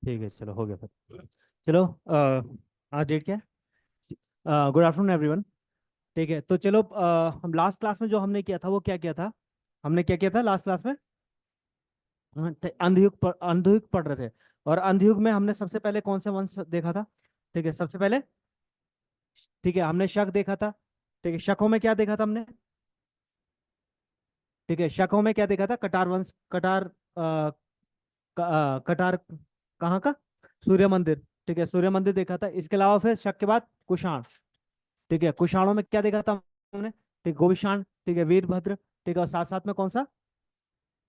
ठीक है, चलो हो गया फिर। चलो आज डेट क्या है? Good afternoon everyone. ठीक है, तो चलो हम लास्ट क्लास में जो हमने किया था वो क्या किया था? हमने क्या किया था लास्ट क्लास में? अंधयुग पढ़ रहे थे। और अंधयुग में हमने सबसे पहले कौन सा वंश देखा था? ठीक है, सबसे पहले ठीक है हमने शक देखा था। ठीक है, शकों में क्या देखा था हमने? ठीक है, शकों में क्या देखा था? कटार वंश, कटार कटार कहाँ का? सूर्य मंदिर। ठीक है, सूर्य मंदिर देखा था। इसके अलावा फिर शक के बाद कुषाण। ठीक है, कुषाणों में क्या देखा था हमने? ठीक, गोविशाण। ठीक है, वीरभद्र। ठीक है, और साथ साथ में कौन सा?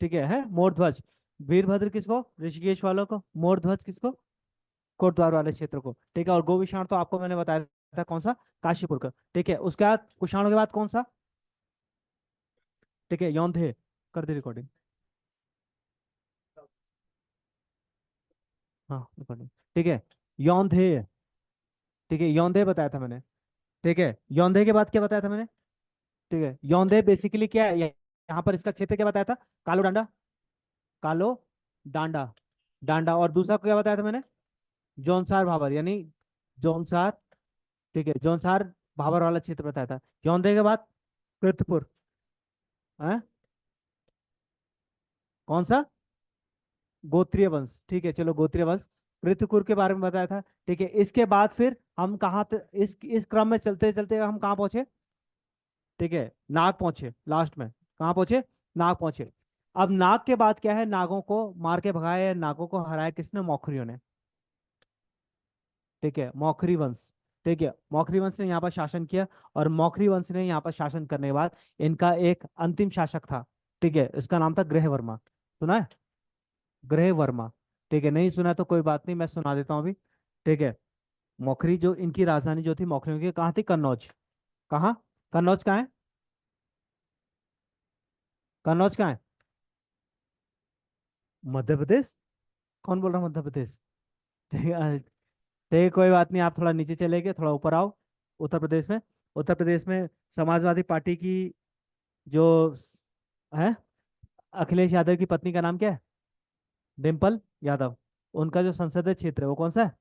ठीक है मोरध्वज। वीरभद्र किसको? ऋषिकेश वालों को। मोरध्वज किसको? कोटद्वार वाले क्षेत्र को। ठीक है, और गोविशाण तो आपको मैंने बताया था कौन सा? काशीपुर का। ठीक है, उसके बाद कुषाणों के बाद कौन सा? ठीक है, यौनधे। कर दी रिकॉर्डिंग। हाँ, रिकॉर्डिंग। ठीक है, यौनधे। ठीक है, यौनधे बताया था मैंने। ठीक है, यौनधे के बाद क्या बताया था मैंने? ठीक है, यौनधे बेसिकली क्या है? यहाँ पर इसका क्षेत्र क्या बताया था? कालो डांडा। कालो डांडा। डांडा, और दूसरा को क्या बताया था मैंने? जौनसार भाबर, यानी जौनसार। ठीक है, जौनसार भाबर वाला क्षेत्र बताया था। यौनदे के बाद कृतपुर। है कौन सा? गोत्रीय वंश। ठीक है, चलो गोत्रीय वंश। कृतकुर के बारे में बताया था। ठीक है, इसके बाद फिर हम इस क्रम में चलते चलते हम कहाँ पहुंचे? ठीक है, नाग पहुंचे लास्ट में। कहाँ पहुंचे? नाग पहुंचे। अब नाग के बाद क्या है? नागों को मार के भगाया है, नागों को हराया किसने? मौखरियों ने। ठीक है, मौखरी वंश। ठीक है, मौखरी वंश ने यहाँ पर शासन किया। और मौखरी वंश ने यहाँ पर शासन करने के बाद इनका एक अंतिम शासक था। ठीक है, इसका नाम था ग्रहवर्मा। सुना है? ग्रहवर्मा। ठीक है, नहीं सुना तो कोई बात नहीं, मैं सुना देता हूँ अभी। ठीक है, मौखरी जो इनकी राजधानी जो थी मौखरियों की, कहाँ थी? कन्नौज। कहाँ? कन्नौज कहाँ है? कन्नौज कहाँ है? मध्य प्रदेश? कौन बोल रहा है मध्य प्रदेश? ठीक है। ठीक है, कोई बात नहीं, आप थोड़ा नीचे चले गए, थोड़ा ऊपर आओ। उत्तर प्रदेश में, उत्तर प्रदेश में समाजवादी पार्टी की जो है, अखिलेश यादव की पत्नी का नाम क्या है? डिम्पल यादव। उनका जो संसदीय क्षेत्र है वो कौन सा है?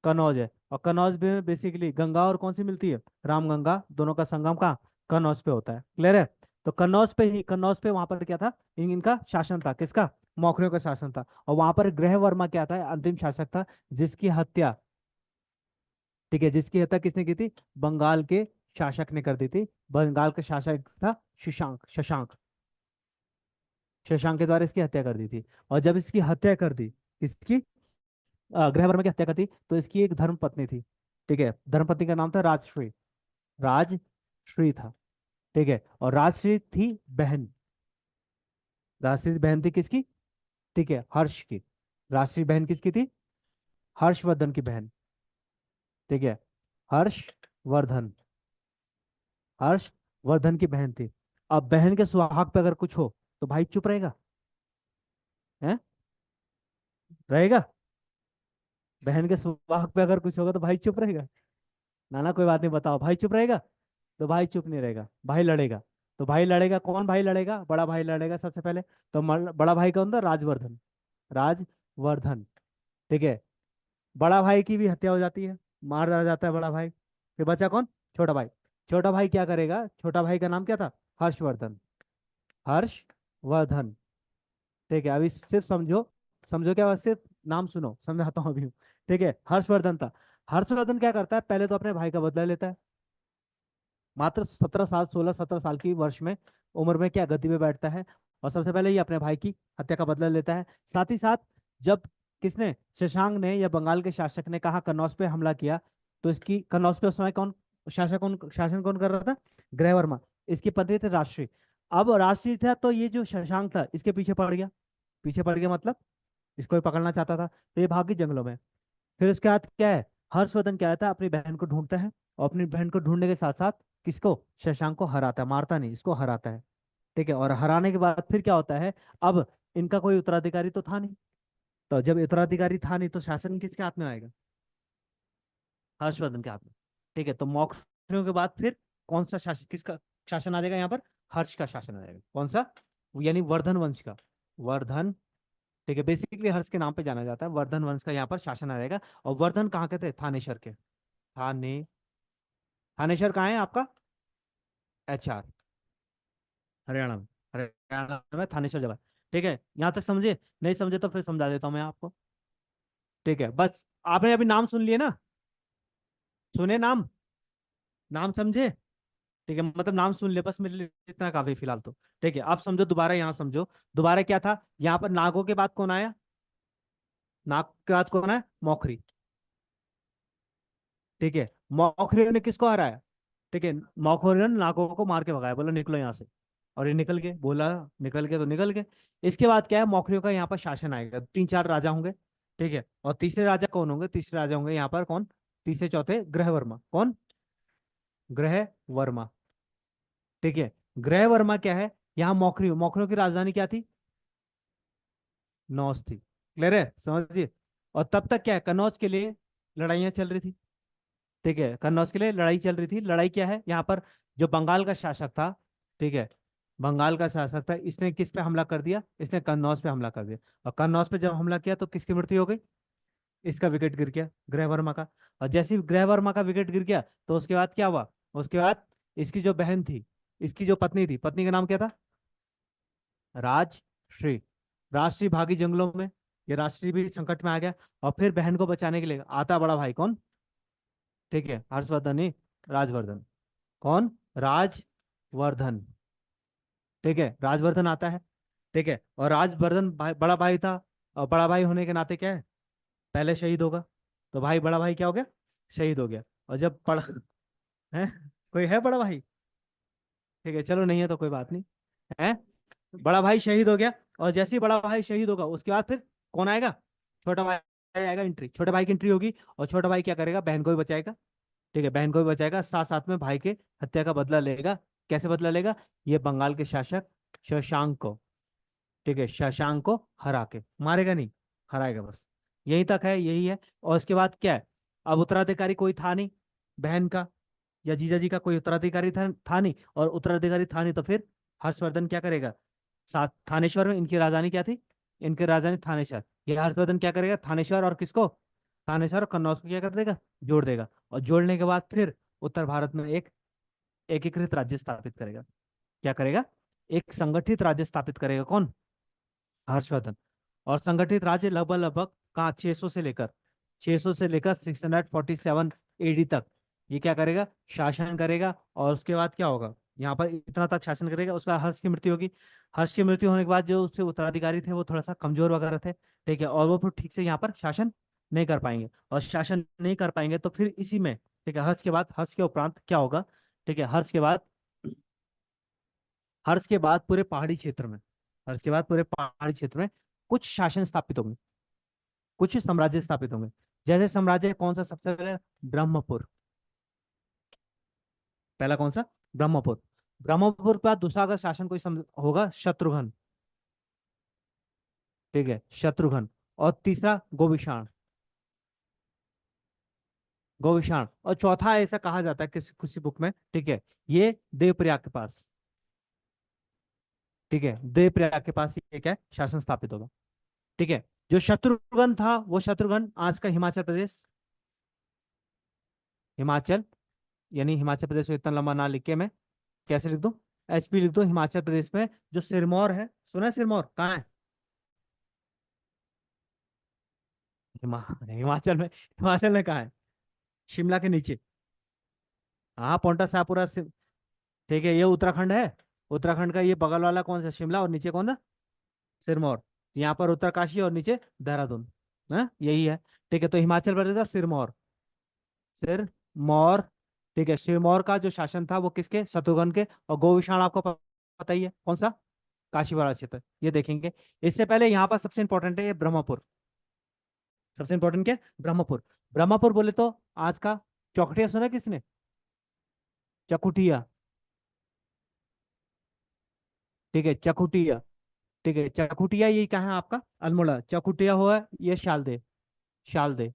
कन्नौज है। और कन्नौज में बेसिकली गंगा और कौन सी मिलती है? रामगंगा, दोनों का संगम कहाँ? कन्नौज पे होता है। क्लियर है? तो कन्नौज पे वहां पर क्या था? इनका शासन था, किसका? मौखरियों का शासन था। और वहां पर ग्रहवर्मा क्या था? अंतिम शासक था, जिसकी हत्या, ठीक है, जिसकी हत्या किसने की थी? बंगाल के शासक ने कर दी थी। बंगाल का शासक था शशांक। शशांक, शशांक के द्वारा इसकी हत्या कर दी थी। और जब इसकी हत्या कर दी, किसकी? गृहवर्मा की हत्या कर दी, तो इसकी एक धर्म पत्नी थी। ठीक है, धर्म पत्नी का नाम था राजश्री। राजश्री था। ठीक है, और राजश्री थी बहन। राजश्री बहन थी किसकी? ठीक है, हर्ष की। राजश्री बहन किसकी थी? हर्षवर्धन की बहन। ठीक है, हर्षवर्धन। हर्षवर्धन की बहन थी। अब बहन के सुहाग पे अगर कुछ हो तो भाई चुप रहेगा? है? रहेगा? बहन के सुहाग पे अगर कुछ होगा तो भाई चुप रहेगा? ना ना, कोई बात नहीं, बताओ, भाई चुप रहेगा? तो भाई चुप नहीं रहेगा, भाई लड़ेगा। तो भाई लड़ेगा, कौन भाई लड़ेगा? बड़ा भाई लड़ेगा सबसे पहले। तो बड़ा भाई कौन था? राजवर्धन। राजवर्धन। ठीक है, बड़ा भाई की भी हत्या हो जाती है, मार डाला जाता है बड़ा भाई। फिर बचा कौन? छोटा भाई। छोटा भाई क्या करेगा? छोटा भाई का नाम क्या था? हर्षवर्धन। हर्षवर्धन। ठीक है, अभी सिर्फ समझो। समझो क्या? बस सिर्फ नाम सुनो, समझाता हूँ अभी। ठीक है, हर्षवर्धन था। हर्षवर्धन क्या करता है? पहले तो अपने भाई का बदला लेता है। मात्र 17 साल, 16-17 साल की वर्ष में उम्र में क्या गद्दी पे बैठता है। और सबसे पहले ये अपने भाई की हत्या का बदला लेता है। साथ ही साथ जब किसने, शशांक ने या बंगाल के शासक ने कहा कन्नौज पे हमला किया, तो इसकी कन्नौज पे उस समय कौन शासन कौन कर रहा था? ग्रहवर्मा। इसकी पत्नी थी राष्ट्रीय। अब राष्ट्रीय था तो ये जो शशांक था इसके पीछे पड़ गया। पीछे पड़ गया मतलब इसको ही पकड़ना चाहता था, तो ये भागी जंगलों में। फिर उसके बाद क्या है? हर्षवर्धन क्या था? अपनी बहन को ढूंढता है। और अपनी बहन को ढूंढने के साथ साथ किसको? शशांक को हराता है, मारता नहीं, इसको हराता है। ठीक है, और हराने के बाद फिर क्या होता है? अब इनका कोई उत्तराधिकारी तो था नहीं। तो जब उत्तराधिकारी था नहीं तो शासन किसके हाथ में आएगा? हर्षवर्धन के हाथ में। ठीक है, तो मौखरियों के बाद फिर कौन सा शासन, किसका शासन आ जाएगा यहाँ पर? हर्ष का शासन आ जाएगा। कौन सा? यानी वर्धन वंश का। वर्धन। ठीक है, बेसिकली हर्ष के नाम पे जाना जाता है। वर्धन वंश का यहाँ पर शासन आ जाएगा। और वर्धन कहाँ के थे? थानेश्वर के। थाने थानेश्वर कहाँ है आपका? HR, हरियाणा में। हरियाणा में थानेश्वर जगह। ठीक है, यहाँ तक समझे? नहीं समझे तो फिर समझा देता हूँ मैं आपको। ठीक है, बस आपने अभी नाम सुन लिए ना? सुने नाम? नाम समझे? ठीक है, मतलब नाम सुन ले बस, मेरे लिए इतना काफी फिलहाल तो। ठीक है, आप समझो, दोबारा यहाँ समझो। दोबारा क्या था यहाँ पर? नागों के बाद कौन आया? नाग के बाद कौन आया? मौखरी। ठीक है, मौखरी ने किसको हराया? ठीक है, मौखरी ने नागों को मार के भगाया, बोला निकलो यहाँ से। और ये निकल गए, बोला निकल गए तो निकल गए। इसके बाद क्या है? मौखरियों का यहाँ पर शासन आएगा, 3-4 राजा होंगे। ठीक है, और तीसरे राजा कौन होंगे? तीसरे राजा होंगे यहाँ पर कौन? तीसरे चौथे ग्रह वर्मा। कौन? ग्रह वर्मा। ठीक है, ग्रह वर्मा क्या है? यहाँ मौखरियों मौखरियों की राजधानी क्या थी? नौस थी। क्लियर है? समझिए। और तब तक क्या है? कन्नौज के लिए लड़ाइयां चल रही थी। ठीक है, कन्नौज के लिए लड़ाई चल रही थी। लड़ाई क्या है यहाँ पर? जो बंगाल का शासक था, ठीक है, बंगाल का शासक था, इसने किस पे हमला कर दिया? इसने कन्नौज पे हमला कर दिया। और कन्नौज पे जब हमला किया तो किसकी मृत्यु हो गई? इसका विकेट गिर गया, गृह वर्मा का। और जैसे ही गृह वर्मा का विकेट गिर गया तो उसके बाद क्या हुआ? उसके बाद इसकी जो बहन थी, इसकी जो पत्नी थी, पत्नी का नाम क्या था? राजश्री। राजश्री भागी जंगलों में। ये राजश्री भी संकट में आ गया। और फिर बहन को बचाने के लिए आता बड़ा भाई कौन? ठीक है, हर्षवर्धन नहीं, राजवर्धन। कौन? राजवर्धन। ठीक है, राजवर्धन आता है। ठीक है, और राजवर्धन बड़ा भाई था। और बड़ा भाई होने के नाते क्या है? पहले शहीद होगा। तो भाई, बड़ा भाई क्या हो गया? शहीद हो गया। और जब बड़ा है, कोई है बड़ा भाई? ठीक है, चलो नहीं है तो कोई बात नहीं। है, बड़ा भाई शहीद हो गया। और जैसे ही बड़ा भाई शहीद होगा उसके बाद फिर कौन आएगा? छोटा भाई आएगा। एंट्री, छोटे भाई की एंट्री होगी। और छोटा भाई क्या करेगा? बहन को भी बचाएगा। ठीक है, बहन को भी बचाएगा, साथ साथ में भाई के हत्या का बदला लेगा। कैसे बदला लेगा? ये बंगाल के शासक शशांक को, ठीक है, शशांक को हरा के मारेगा नहीं, हराएगा बस। यहीं तक है, यही है। और उसके बाद क्या है? अब उत्तराधिकारी कोई था नहीं बहन का या जीजा जी का, कोई उत्तराधिकारी था नहीं। और उत्तराधिकारी था नहीं तो फिर हर्षवर्धन क्या करेगा? साथ थानेश्वर में इनकी राजधानी क्या थी? इनकी राजधानी थानेश्वर। ये हर्षवर्धन क्या करेगा? थानेश्वर और किसको? थानेश्वर और कन्नौज को क्या कर देगा? जोड़ देगा। और जोड़ने के बाद फिर उत्तर भारत में एक एकीकृत राज्य स्थापित करेगा। क्या करेगा? एक संगठित राज्य स्थापित करेगा। कौन? हर्षवर्धन। और संगठित राज्य लगभग लगभग कहाँ? 600 से लेकर 647 AD तक ये क्या करेगा? शासन करेगा। और उसके बाद क्या होगा? यहाँ पर इतना तक शासन करेगा, उसके बाद हर्ष की मृत्यु होगी। हर्ष की मृत्यु होने के बाद जो उससे उत्तराधिकारी थे वो थोड़ा सा कमजोर वगैरह थे। ठीक है, और वो फिर ठीक से यहाँ पर शासन नहीं कर पाएंगे। और शासन नहीं कर पाएंगे तो फिर इसी में, ठीक है, हर्ष के बाद, हर्ष के उपरांत क्या होगा? ठीक है, हर्ष के बाद पूरे पहाड़ी क्षेत्र में, हर्ष के बाद पूरे पहाड़ी क्षेत्र में कुछ शासन स्थापित होंगे, कुछ साम्राज्य स्थापित होंगे। जैसे साम्राज्य कौन सा सबसे पहले? ब्रह्मपुर। पहला कौन सा? ब्रह्मपुर। ब्रह्मपुर के बाद दूसरा अगर शासन कोई होगा, शत्रुघ्न। ठीक है, शत्रुघ्न। और तीसरा गोविषाण। गोविषाण। और चौथा ऐसा कहा जाता है किसी किसी बुक में, ठीक है, ये देवप्रयाग के पास। ठीक है, देवप्रयाग के पास ये क्या है? शासन स्थापित होगा। ठीक है, जो शत्रुघ्न था वो शत्रुघ्न आज का हिमाचल प्रदेश, हिमाचल, यानी हिमाचल प्रदेश को इतना लंबा ना लिख के मैं कैसे लिख दूं? SP लिख दो। हिमाचल प्रदेश में जो सिरमौर है, सुना है सिरमौर कहाँ है? हिमाचल में कहाँ है? शिमला के नीचे। हाँ, पौंटा साहपुरा ठीक है, ये उत्तराखंड है। उत्तराखंड का ये बगल वाला कौन सा? शिमला। और नीचे कौन सा? सिरमौर। यहाँ पर उत्तरकाशी और नीचे देहरादून। हाँ, यही है। ठीक है, तो हिमाचल प्रदेश का सिरमौर, सिरमौर। ठीक है, सिरमौर का जो शासन था वो किसके? शत्रुघ्न के। और गोविषाण आपको पता ही है कौन सा? काशीवाड़ा क्षेत्र, ये देखेंगे। इससे पहले यहाँ पर सबसे इंपॉर्टेंट है ये ब्रह्मपुर। सबसे इंपॉर्टेंट क्या है? ब्रह्मपुर। ब्रह्मपुर बोले तो आज का चौखटिया सुना है किसने? चकुटिया। ठीक है, चकुटिया। ठीक है, चकुटिया ये कहाँ है आपका? अल्मोड़ा। चकुटिया हुआ ये शालदे। शालदे,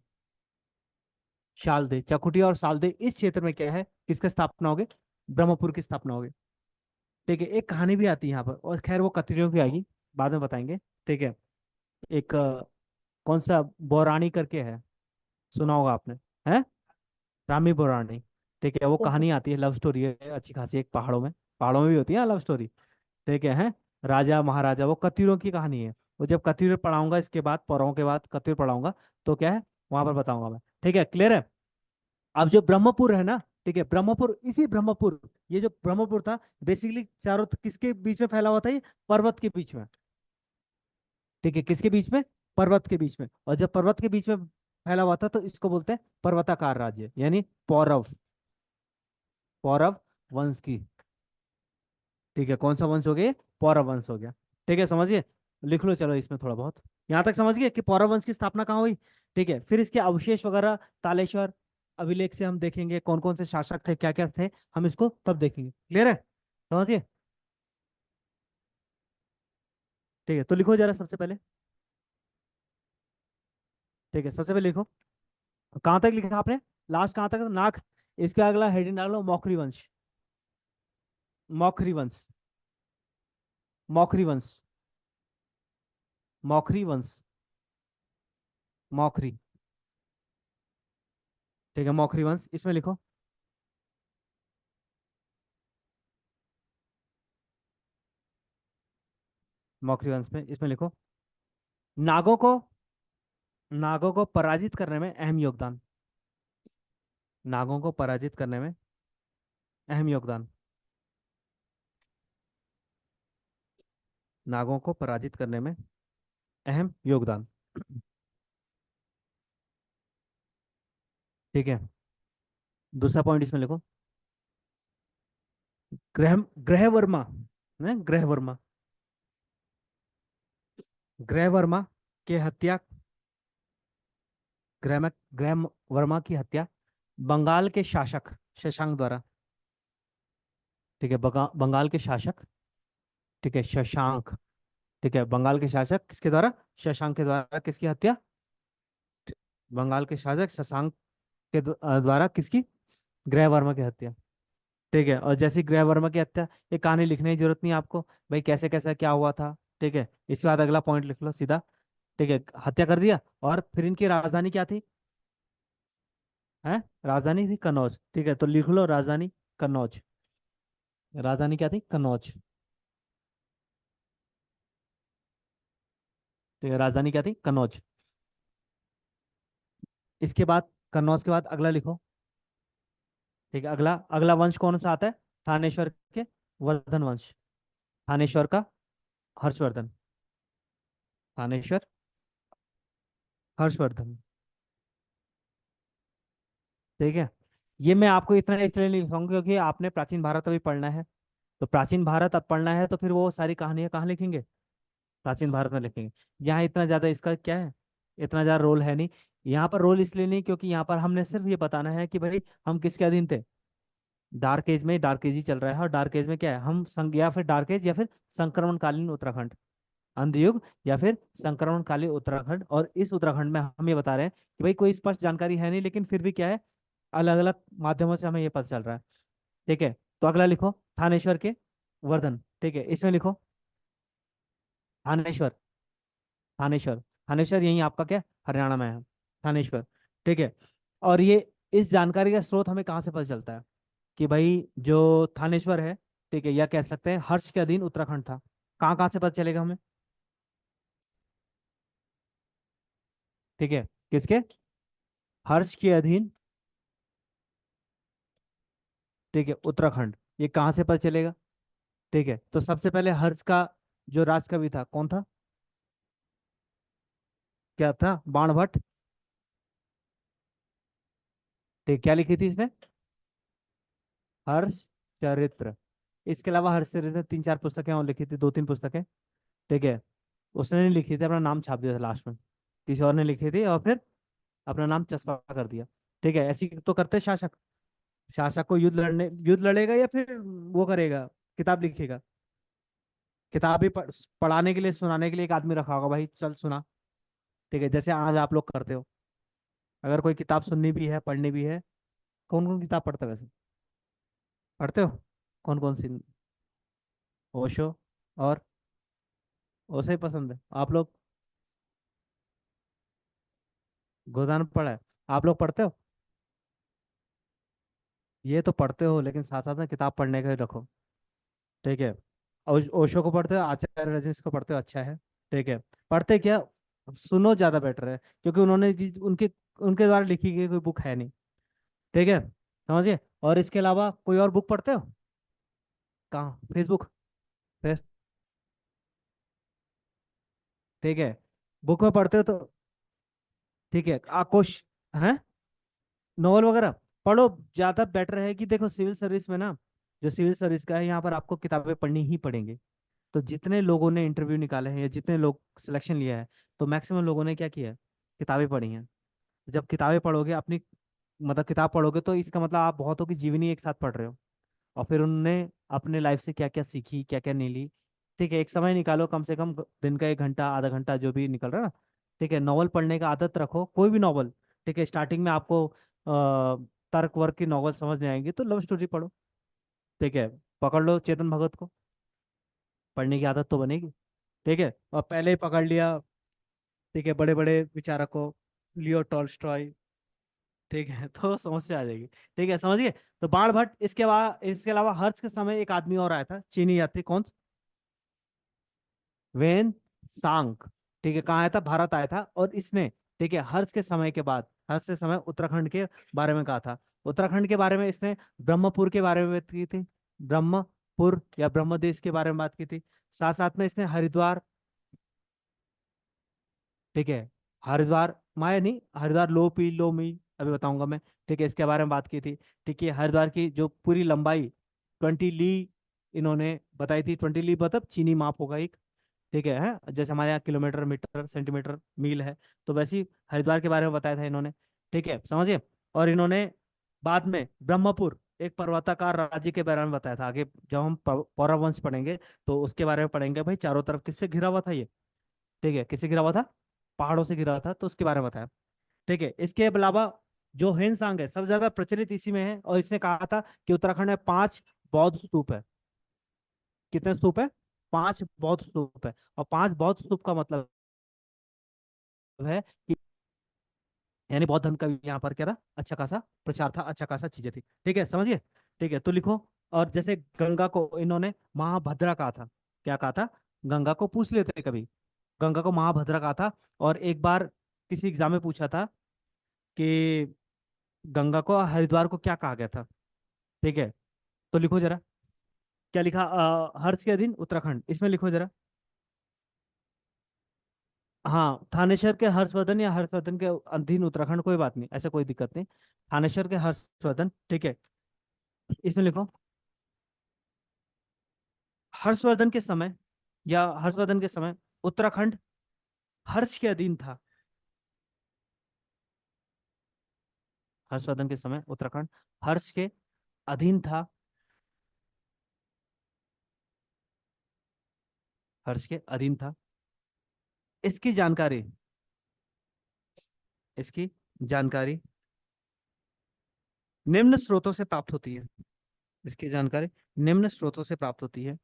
शालदे, चकुटिया और शालदे, इस क्षेत्र में क्या है? किसका स्थापना होगी? ब्रह्मपुर की स्थापना होगी। ठीक है, एक कहानी भी आती है यहाँ पर, और खैर वो कत्रियों की आएगी, बाद में बताएंगे। ठीक है, एक कौन सा बोरानी करके है, सुना होगा आपने, है रामी बोरानी। ठीक है, वो कहानी आती है, लव स्टोरी है अच्छी खासी, एक पहाड़ों में भी होती है लव स्टोरी। ठीक है, राजा महाराजा, वो कतीरों की कहानी है। वो जब कतीर पढ़ाऊंगा इसके बाद, पौरवों के बाद कतीर पढ़ाऊंगा, तो क्या है वहां पर बताऊंगा मैं। ठीक है, क्लियर है। अब जो ब्रह्मपुर है ना, ठीक है, ब्रह्मपुर, इसी ब्रह्मपुर, ये जो ब्रह्मपुर था, बेसिकली चारों किसके बीच में फैला हुआ था, ये पर्वत के बीच में। ठीक है, किसके बीच में, पर्वत के बीच में। और जब पर्वत के बीच में फैला हुआ था तो इसको बोलते हैं पर्वताकार राज्य, यानी पौरव, पौरव वंश की। ठीक है, कौन सा वंश हो गया ये? पौरव वंश हो गया। ठीक है, समझिए, लिख लो चलो इसमें थोड़ा बहुत। यहाँ तक समझ गए कि पौरव वंश की स्थापना कहाँ हुई। ठीक है, फिर इसके अवशेष वगैरह तालेश्वर अभिलेख से हम देखेंगे कौन कौन से शासक थे, क्या क्या थे, हम इसको तब देखेंगे। क्लियर है, समझिए। ठीक है, तो लिखो जरा सबसे पहले। ठीक है, सबसे पहले लिखो, कहाँ तक लिखा आपने, लास्ट कहाँ तक, नाक। इसके अगला हेडिंग डालो, मौखरी वंश। मौखरी वंश, मौखरी वंश, मौखरी वंश, मौखरी। ठीक है, मौखरी वंश इसमें लिखो। मौखरी वंश में इसमें लिखो, नागों को, नागों को पराजित करने में अहम योगदान, नागों को पराजित करने में अहम योगदान, नागों को पराजित करने में अहम योगदान। ठीक है, दूसरा पॉइंट इसमें लिखो, ग्रह, ग्रह वर्मा, है ग्रह वर्मा, ग्रह वर्मा के हत्या, ग्रह वर्मा की हत्या बंगाल के शासक शशांक द्वारा। ठीक है, बंगाल के शासक, ठीक है शशांक, ठीक है, बंगाल के शासक किसके द्वारा, शशांक के द्वारा, किसकी हत्या, बंगाल के शासक शशांक के द्वारा किसकी, ग्रह वर्मा की हत्या। ठीक है, और जैसी गृह वर्मा की हत्या, ये कहानी लिखने की जरूरत नहीं है आपको, भाई कैसे कैसे क्या हुआ था। ठीक है, इसके बाद अगला पॉइंट लिख लो सीधा। ठीक है, हत्या कर दिया, और फिर इनकी राजधानी क्या थी, है राजधानी थी कन्नौज। ठीक है, तो लिख लो राजधानी कन्नौज, राजधानी क्या थी, कन्नौज। ठीक है, राजधानी क्या थी, कन्नौज। इसके बाद, कन्नौज के बाद अगला लिखो। ठीक है, अगला अगला वंश कौन सा आता है, थानेश्वर के वर्धन वंश, थानेश्वर का हर्षवर्धन, थानेश्वर हर्षवर्धन। ठीक है, ये मैं आपको इतना इसलिए नहीं लिखाऊंगा क्योंकि आपने प्राचीन भारत अभी पढ़ना है। तो प्राचीन भारत अब पढ़ना है तो फिर वो सारी कहानियां कहाँ लिखेंगे, प्राचीन भारत में लिखेंगे। यहाँ इतना ज्यादा इसका क्या है, इतना ज्यादा रोल है नहीं। यहाँ पर रोल इसलिए नहीं क्योंकि यहाँ पर हमने सिर्फ ये बताना है कि भाई हम किसके अधीन थे, डार्क एज में, डार्क एज ही चल रहा है, और डार्क एज में क्या है, हम या फिर डार्क एज, या फिर संक्रमणकालीन उत्तराखंड, अंधयुग, या फिर संक्रमणकालीन उत्तराखंड। और इस उत्तराखंड में हम ये बता रहे हैं कि भाई कोई स्पष्ट जानकारी है नहीं, लेकिन फिर भी क्या है, अलग अलग माध्यमों से हमें ये पता चल रहा है। ठीक है, तो अगला लिखो, थानेश्वर के वर्धन। ठीक है, इसमें लिखो थानेश्वर, थानेश्वर, थानेश्वर यही आपका क्या, हरियाणा में है, थानेश्वर। ठीक है, और ये, इस जानकारी का स्रोत हमें कहाँ से पता चलता है, कि भाई जो थानेश्वर है, ठीक है, या कह सकते हैं हर्ष के अधीन उत्तराखंड था। कहाँ कहाँ से पता चलेगा हमें, ठीक है, किसके, हर्ष के अधीन, ठीक है, उत्तराखंड, ये कहाँ से पता चलेगा। ठीक है, तो सबसे पहले हर्ष का जो राजकवि था कौन था, क्या था, बाणभट्ट। ठीक, क्या लिखी थी इसने, हर्ष चरित्र। इसके अलावा हर्ष चरित्र तीन चार पुस्तकें और लिखी थी, दो तीन पुस्तकें। ठीक है, उसने नहीं लिखी थी, अपना नाम छाप दिया था लास्ट में, किसी और ने लिखी थी, और फिर अपना नाम चस्पा कर दिया। ठीक है, ऐसी तो करते शासक, शासक को युद्ध लड़ेगा या फिर वो करेगा, किताब लिखेगा, किताब भी पढ़ाने के लिए, सुनाने के लिए एक आदमी रखा होगा, भाई चल सुना। ठीक है, जैसे आज आप लोग करते हो, अगर कोई किताब सुननी भी है, पढ़नी भी है, कौन कौन किताब पढ़ते हो वैसे, पढ़ते हो, कौन कौन सी, ओशो, और ओशो ही पसंद है आप लोग, गोदान पढ़ा है? आप लोग पढ़ते हो? ये तो पढ़ते हो, लेकिन साथ साथ में किताब पढ़ने का भी रखो। ठीक है। ओशो को पढ़ते हो, आचार्य रजनीश को पढ़ते हो, अच्छा है। ठीक है। पढ़ते क्या, सुनो ज्यादा बेटर है, क्योंकि उनके उनके द्वारा लिखी गई कोई बुक है नहीं। ठीक है, समझिए। और इसके अलावा कोई और बुक पढ़ते हो? कहाँ, फेसबुक? फिर? ठीक है, बुक में पढ़ते हो तो ठीक है। आकोश है, नॉवल वगैरह पढ़ो। ज्यादा बेटर है कि देखो, सिविल सर्विस में ना, जो सिविल सर्विस का है, यहाँ पर आपको किताबें पढ़नी ही पड़ेंगी। तो जितने लोगों ने इंटरव्यू निकाले हैं या जितने लोग सिलेक्शन लिया है, तो मैक्सिमम लोगों ने क्या किया है, किताबें पढ़ी हैं। जब किताबें पढ़ोगे अपनी, मतलब किताब पढ़ोगे, तो इसका मतलब आप बहुतों की जीवनी एक साथ पढ़ रहे हो। और फिर उनने अपने लाइफ से क्या क्या सीखी, क्या क्या नहीं ली। ठीक है, एक समय निकालो, कम से कम दिन का 1 घंटा, आधा घंटा, जो भी निकल रहा है ना। ठीक है, नॉवल पढ़ने का आदत रखो, कोई भी नॉवल। ठीक है, स्टार्टिंग में आपको तर्क वर्क की नॉवल समझ नहीं आएंगी, तो लव स्टोरी पढ़ो। ठीक है, पकड़ लो चेतन भगत को, पढ़ने की आदत तो बनेगी। ठीक है, और पहले ही पकड़ लिया, ठीक है, बड़े बड़े विचारकों, लियो टॉल्स्टॉय, ठीक है, तो समस्या आ जाएगी। ठीक है, समझिए। तो बाण भट्ट, इसके अलावा हर्ष के समय एक आदमी और आया था, चीनी यात्री, कौन? Hiuen Tsang. ठीक है, कहाँ आया था, भारत आया था, और इसने, ठीक है, हर्ष के समय के बाद, हर्ष के समय उत्तराखंड के बारे में कहा था। उत्तराखंड के बारे में इसने ब्रह्मपुर के बारे में बात की थी, ब्रह्मपुर या ब्रह्मदेश के बारे में बात की थी। साथ साथ में इसने हरिद्वार, ठीक है, हरिद्वार माया नहीं, हरिद्वार लो पी लो मी, अभी बताऊंगा मैं। ठीक है, इसके बारे में बात की थी। ठीक है, हरिद्वार की जो पूरी लंबाई 20 ली इन्होंने बताई थी। 20 ली मतलब चीनी माप होगा एक। ठीक है, जैसे हमारे यहाँ किलोमीटर, मीटर, सेंटीमीटर, मील है, तो वैसे ही हरिद्वार के बारे में बताया था इन्होंने। ठीक है, समझिए। और इन्होंने बाद में ब्रह्मपुर, एक पर्वताकार राज्य के बारे में बताया था। आगे जब हम पौरव वंश पढ़ेंगे, तो उसके बारे में पढ़ेंगे भाई, चारों तरफ किससे घिरा हुआ था ये। ठीक है, किससे घिरा हुआ था, पहाड़ों से घिरा हुआ था, तो उसके बारे में बताया। ठीक है, इसके अलावा जो हेनसांग है, सबसे ज्यादा प्रचलित इसी में है, और इसने कहा था कि उत्तराखंड में 5 बौद्ध स्तूप है। कितने स्तूप है? 5 बौद्ध स्तूप है। और 5 बौद्ध स्तूप का मतलब है कि, यानी बौद्ध धर्म का भी यहाँ पर क्या था, अच्छा खासा प्रचार था, अच्छा खासा चीजें थी। ठीक है, समझिए। ठीक है, तो लिखो। और जैसे गंगा को इन्होंने महाभद्रा कहा था। क्या कहा था? गंगा को पूछ लेते कभी, गंगा को महाभद्रा कहा था। और एक बार किसी एग्जाम में पूछा था कि गंगा को, हरिद्वार को क्या कहा गया था। ठीक है, तो लिखो जरा, क्या लिखा, हर्ष के अधीन उत्तराखंड, इसमें लिखो जरा। हाँ, थानेश्वर के हर्षवर्धन या हर्षवर्धन के अधीन उत्तराखंड, कोई बात नहीं, ऐसा कोई दिक्कत नहीं। थानेश्वर के हर्षवर्धन, ठीक है, इसमें लिखो। हर्षवर्धन के समय, या हर्षवर्धन के समय उत्तराखंड हर्ष के अधीन था। हर्षवर्धन के समय उत्तराखंड हर्ष के अधीन था। हर्ष के अधीन था। इसकी जानकारी, इसकी जानकारी निम्न स्रोतों से प्राप्त होती है। इसकी जानकारी निम्न स्रोतों से प्राप्त होती है।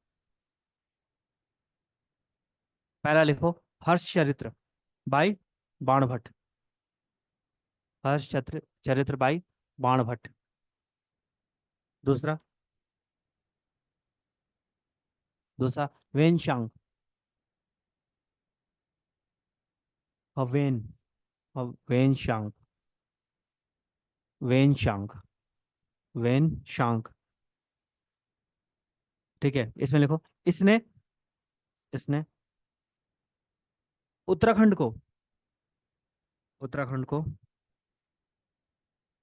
पहला लिखो, हर्ष चरित्र बाई बाणभट्ट। हर्ष चरित्र बाई बाणभट्ट। दूसरा, दूसरा Hiuen Tsang, Hiuen, Hiuen Tsang, Hiuen Tsang, Hiuen Tsang. ठीक है, इसमें लिखो, इसने, इसने उत्तराखंड को, उत्तराखंड को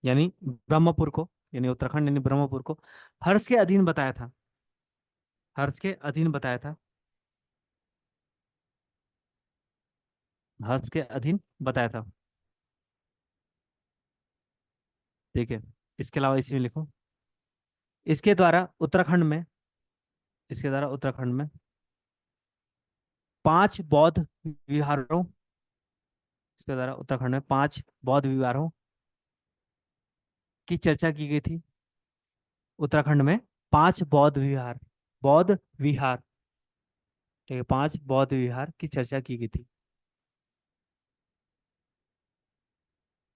यानी ब्रह्मपुर को, यानी उत्तराखंड यानी ब्रह्मपुर को हर्ष के अधीन बताया था। हर्ष के अधीन बताया था। हर्ष के अधीन बताया था। ठीक है, इसके अलावा इसी में लिखो, इसके द्वारा उत्तराखंड में, इसके द्वारा उत्तराखंड में 5 बौद्ध विहारों, इसके द्वारा उत्तराखंड में 5 बौद्ध विहारों की चर्चा की गई थी। उत्तराखंड में 5 बौद्ध विहार, बौद्ध विहार, ठीक है, 5 बौद्ध विहार की चर्चा की गई थी।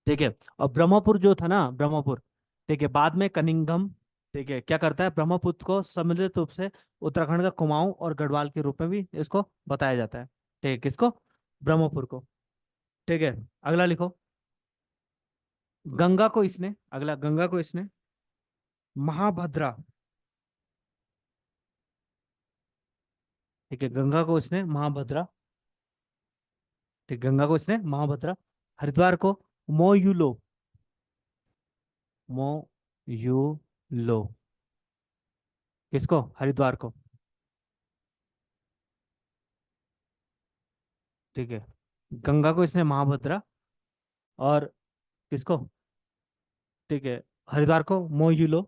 ठीक है। और ब्रह्मपुर जो था ना, ब्रह्मपुर, ठीक है, बाद में कनिंघम, ठीक है, क्या करता है, ब्रह्मपुत्र को सम्मिलित रूप से उत्तराखंड का कुमाऊं और गढ़वाल के रूप में भी इसको बताया जाता है। ठीक है, किसको, ब्रह्मपुर को। ठीक है, अगला लिखो। गंगा को इसने, अगला, गंगा को इसने महाभद्रा, ठीक है, गंगा को इसने महाभद्रा, ठीक, गंगा को इसने महाभद्रा, हरिद्वार को मोयुलो, मोयुलो, किसको, हरिद्वार को, ठीक है, गंगा को इसने महाभद्रा, और किसको, ठीक है, हरिद्वार को मोयुलो,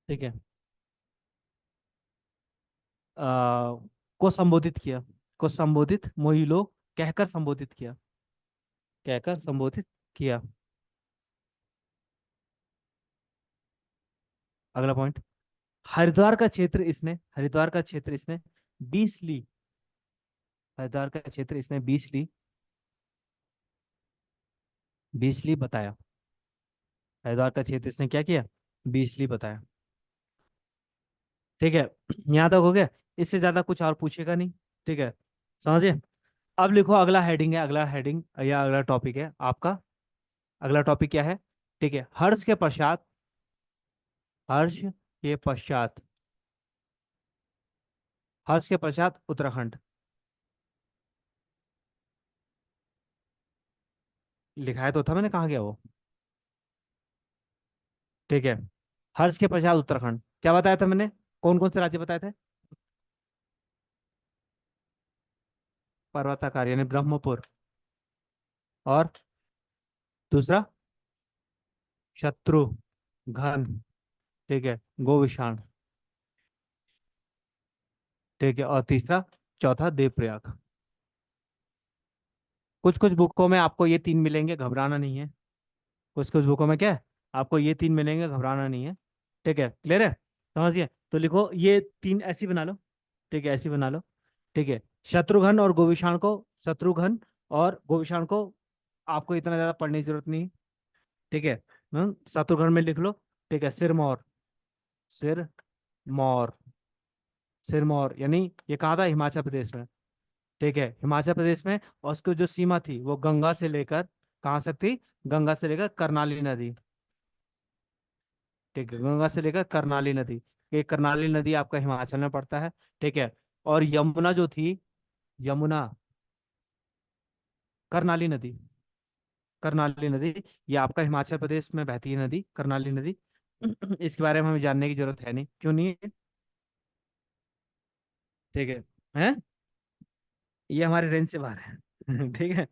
ठीक है, को संबोधित किया, को संबोधित, मोयुलो कहकर संबोधित किया, कहकर संबोधित किया। अगला पॉइंट, हरिद्वार का क्षेत्र इसने, हरिद्वार का क्षेत्र इसने 20 ली, हरिद्वार का क्षेत्र इसने 20 ली, 20 ली बताया, हरिद्वार का क्षेत्र इसने क्या किया, 20 ली बताया। ठीक है, यहाँ तक हो गया, इससे ज्यादा कुछ और पूछेगा नहीं। ठीक है, समझिए। अब लिखो, अगला हेडिंग है, अगला हेडिंग या अगला टॉपिक है आपका, अगला टॉपिक क्या है, ठीक है, हर्ष के पश्चात, हर्ष के पश्चात, हर्ष के पश्चात उत्तराखंड, लिखाया तो था मैंने, कहाँ गया वो। ठीक है, हर्ष के पश्चात उत्तराखंड, क्या बताया था मैंने, कौन कौन से राज्य बताए थे, पर्वताकार यानी ब्रह्मपुर, और दूसरा शत्रुघ्न, ठीक है, गोविशाण, ठीक है, और तीसरा, चौथा देवप्रयाग। कुछ कुछ बुकों में आपको ये तीन मिलेंगे, घबराना नहीं है, कुछ कुछ बुकों में क्या है, आपको ये तीन मिलेंगे, घबराना नहीं है। ठीक है, क्लियर है, समझिए, तो लिखो ये तीन ऐसी बना लो, ठीक है, ऐसी बना लो। ठीक है, शत्रुघ्न और गोविशाण को, शत्रुघ्न और गोविशाण को आपको इतना ज्यादा पढ़ने की जरूरत नहीं। ठीक है, शत्रुघ्न में लिख लो, ठीक है, सिरमौर, सिरमौर, सिरमौर यानी ये कहाँ था, हिमाचल प्रदेश में। ठीक है, हिमाचल प्रदेश में, और उसकी जो सीमा थी वो गंगा से लेकर, कहाँ तक थी, गंगा से लेकर करनाली नदी, ठीक है, गंगा से लेकर करनाली नदी, ये करनाली नदी आपका हिमाचल में पड़ता है। ठीक है, और यमुना जो थी, यमुना, करनाली नदी, करनाली नदी, ये आपका हिमाचल प्रदेश में बहती है नदी, करनाली नदी। इसके बारे में हमें जानने की जरूरत है नहीं, क्यों नहीं है, ठीक है, हैं, ये हमारे रेंज से बाहर है। ठीक है,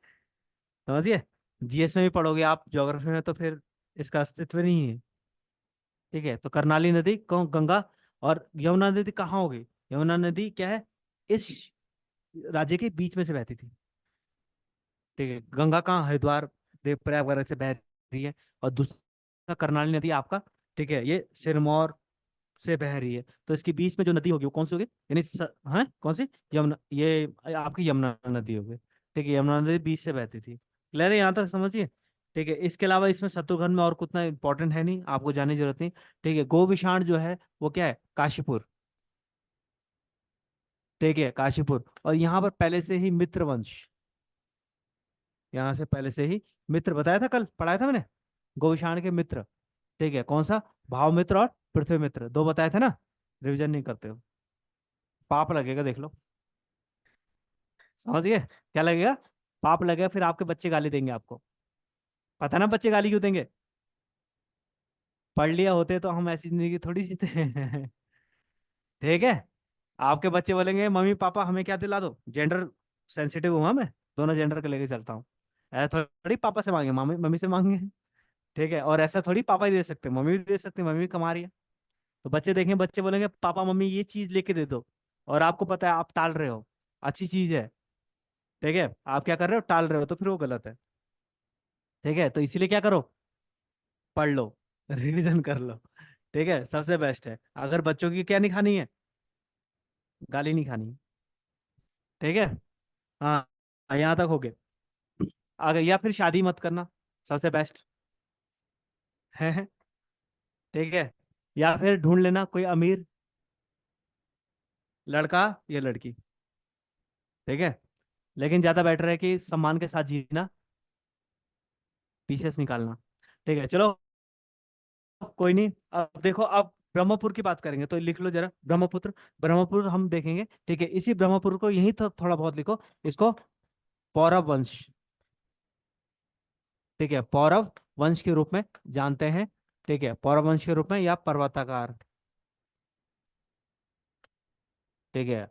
समझिए, जीएस में भी पढ़ोगे आप, ज्योग्राफी में तो फिर इसका अस्तित्व नहीं है। ठीक है, तो करनाली नदी कौन, गंगा, और यमुना नदी कहाँ होगी, यमुना नदी क्या है, इस राज्य के बीच में से बहती थी। ठीक है, गंगा कहाँ, हरिद्वार, देवप्रयाग वगैरह से बह रही है, और दूसरा करनाली नदी आपका, ठीक है, ये सिरमौर से बह रही है, तो इसके बीच में जो नदी होगी वो कौन सी होगी, यानी हाँ, कौन सी, यमुना, ये आपकी यमुना नदी होगी। ठीक है, यमुना नदी बीच से बहती थी, क्लियर है, यहाँ तक समझिए। ठीक है, इसके अलावा इसमें शत्रुघ्न में और कुछ ना इंपॉर्टेंट है नहीं, आपको जानने की जरूरत नहीं। ठीक है, गोविशाण जो है वो क्या है, काशीपुर, ठीक है, काशीपुर, और यहाँ पर पहले से ही मित्र वंश, यहाँ से पहले से ही मित्र, बताया था कल, पढ़ाया था मैंने, गोविशाण के मित्र, ठीक है, कौन सा, भाव मित्र और पृथ्वी मित्र, दो बताए थे ना, रिवीजन नहीं करते हो, पाप लगेगा, देख लो, समझ गए, क्या लगेगा, पाप लगेगा, फिर आपके बच्चे गाली देंगे आपको, पता ना बच्चे गाली क्यों देंगे, पढ़ लिया होते तो हम ऐसी जिंदगी थोड़ी जीते। ठीक है, आपके बच्चे बोलेंगे मम्मी पापा हमें क्या दिला दो, जेंडर सेंसिटिव हूँ हाँ मैं, दोनों जेंडर को लेके चलता हूँ, ऐसा थोड़ी पापा से मांगे, मम्मी मम्मी से मांगे। ठीक है, और ऐसा थोड़ी पापा ही दे सकते, मम्मी भी दे सकते, मम्मी भी कमा रही है, तो बच्चे देखेंगे, बच्चे बोलेंगे पापा मम्मी ये चीज लेके दे दो, और आपको पता है आप टाल रहे हो, अच्छी चीज है, ठीक है, आप क्या कर रहे हो, टाल रहे हो, तो फिर वो गलत है। ठीक है, तो इसीलिए क्या करो, पढ़ लो, रिवीजन कर लो, ठीक है, सबसे बेस्ट है, अगर बच्चों की क्या नहीं खानी है, गाली नहीं खानी है। ठीक है, हाँ, यहाँ तक हो गया, आगे, या फिर शादी मत करना, सबसे बेस्ट है। ठीक है, या फिर ढूंढ लेना कोई अमीर लड़का या लड़की। ठीक है, लेकिन ज्यादा बेटर है कि सम्मान के साथ जीना, पीछे से निकालना। ठीक है चलो, कोई नहीं। अब देखो, अब ब्रह्मपुर की बात करेंगे तो लिख लो जरा ब्रह्मपुत्र। ब्रह्मपुर हम देखेंगे, ठीक है, इसी ब्रह्मपुर को यही तो थोड़ा बहुत लिखो इसको, पौरव वंश। ठीक है, पौरव वंश के रूप में जानते हैं। ठीक है, पौरव वंश के रूप में या पर्वताकार। ठीक है,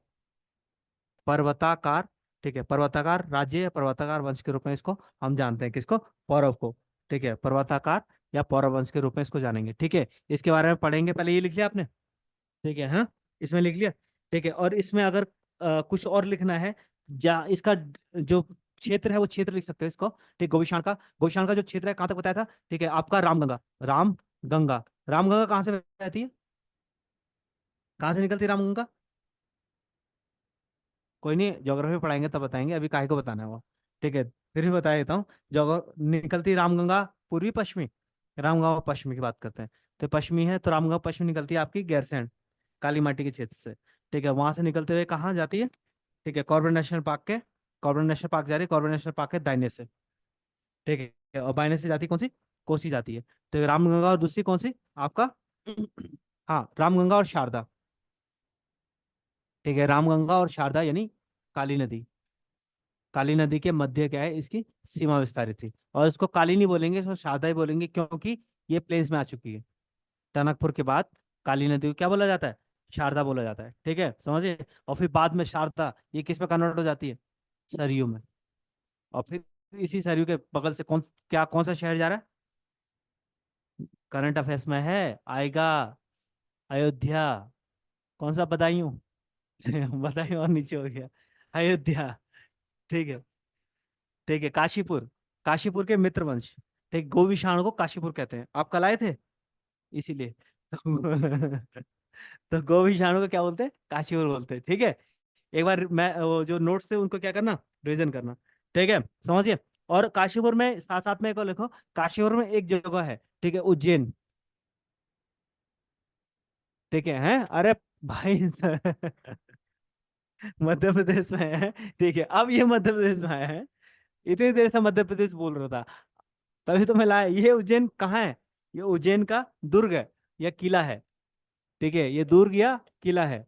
पर्वताकार। ठीक है, पर्वताकार राज्य या पर्वताकार वंश के रूप में इसको हम जानते हैं, किसको? पौरव को। ठीक है, पर्वताकार या पौरव वंश के रूप में इसको जानेंगे। ठीक है, इसके बारे में पढ़ेंगे, पहले ये लिख लिया आपने? ठीक है, हाँ, इसमें लिख लिया। ठीक है, और इसमें अगर कुछ और लिखना है, इसका जो क्षेत्र है वो क्षेत्र लिख सकते हो इसको। ठीक, गोविशाण का, गोविशाण का जो क्षेत्र है कहाँ तक बताया था? ठीक है, आपका रामगंगा, रामगंगा। रामगंगा कहाँ से बहती है? कहाँ से निकलती है रामगंगा? कोई नहीं, ज्योग्राफी पढ़ाएंगे तब बताएंगे, अभी काहे को बताना है वो। ठीक है, फिर भी बता देता हूँ। जो निकलती रामगंगा पूर्वी पश्चिमी, रामगंगा पश्चिमी की बात करते हैं, तो पश्चिमी है, तो रामगंगा पश्चिमी निकलती है आपकी गैरसैंण, काली माटी के क्षेत्र से। ठीक है, वहां से निकलते हुए कहाँ जाती है? ठीक है, कॉर्बेट नेशनल पार्क के, कॉर्बेट नेशनल पार्क जा रही है, कॉर्बेट नेशनल पार्क के दाहिने से। ठीक है, और बाइने से जाती कौन सी? कोसी जाती है। तो रामगंगा और दूसरी कौन सी आपका? हाँ, रामगंगा और शारदा। ठीक है, रामगंगा और शारदा यानी काली नदी। काली नदी के मध्य क्या है, इसकी सीमा विस्तारित थी। और इसको काली नहीं बोलेंगे, इसको शारदा ही बोलेंगे, क्योंकि ये प्लेन्स में आ चुकी है। टनकपुर के बाद काली नदी को क्या बोला जाता है? शारदा बोला जाता है। ठीक है, समझिए। और फिर बाद में शारदा ये किस में कन्वर्ट हो जाती है? सरयू में। और फिर इसी सरयू के बगल से कौन सा शहर जा रहा है? करंट अफेयर्स में है, आएगा, अयोध्या। कौन सा बदायूं? बदायूं और नीचे हो गया अयोध्या। ठीक है। ठीक है, काशीपुर, काशीपुर के मित्र वंश। ठीक, गोविषाणु को काशीपुर कहते हैं, आप कल आए थे इसीलिए। तो गोविषाणु को क्या बोलते हैं? काशीपुर बोलते हैं। ठीक है, एक बार मैं वो जो नोट्स थे उनको क्या करना, रिवीजन करना। ठीक है, समझिए। और काशीपुर में साथ साथ में एक और लिखो, काशीपुर में एक जगह है, ठीक है, उज्जैन। ठीक है, हैं, अरे भाई मध्य प्रदेश में है। ठीक है, अब ये मध्य प्रदेश में है, इतनी देर से मध्य प्रदेश बोल रहा था, तभी तो मैं लाया। ये उज्जैन कहाँ है? ये उज्जैन का दुर्ग है या किला है। ठीक है, ये दुर्ग या किला है।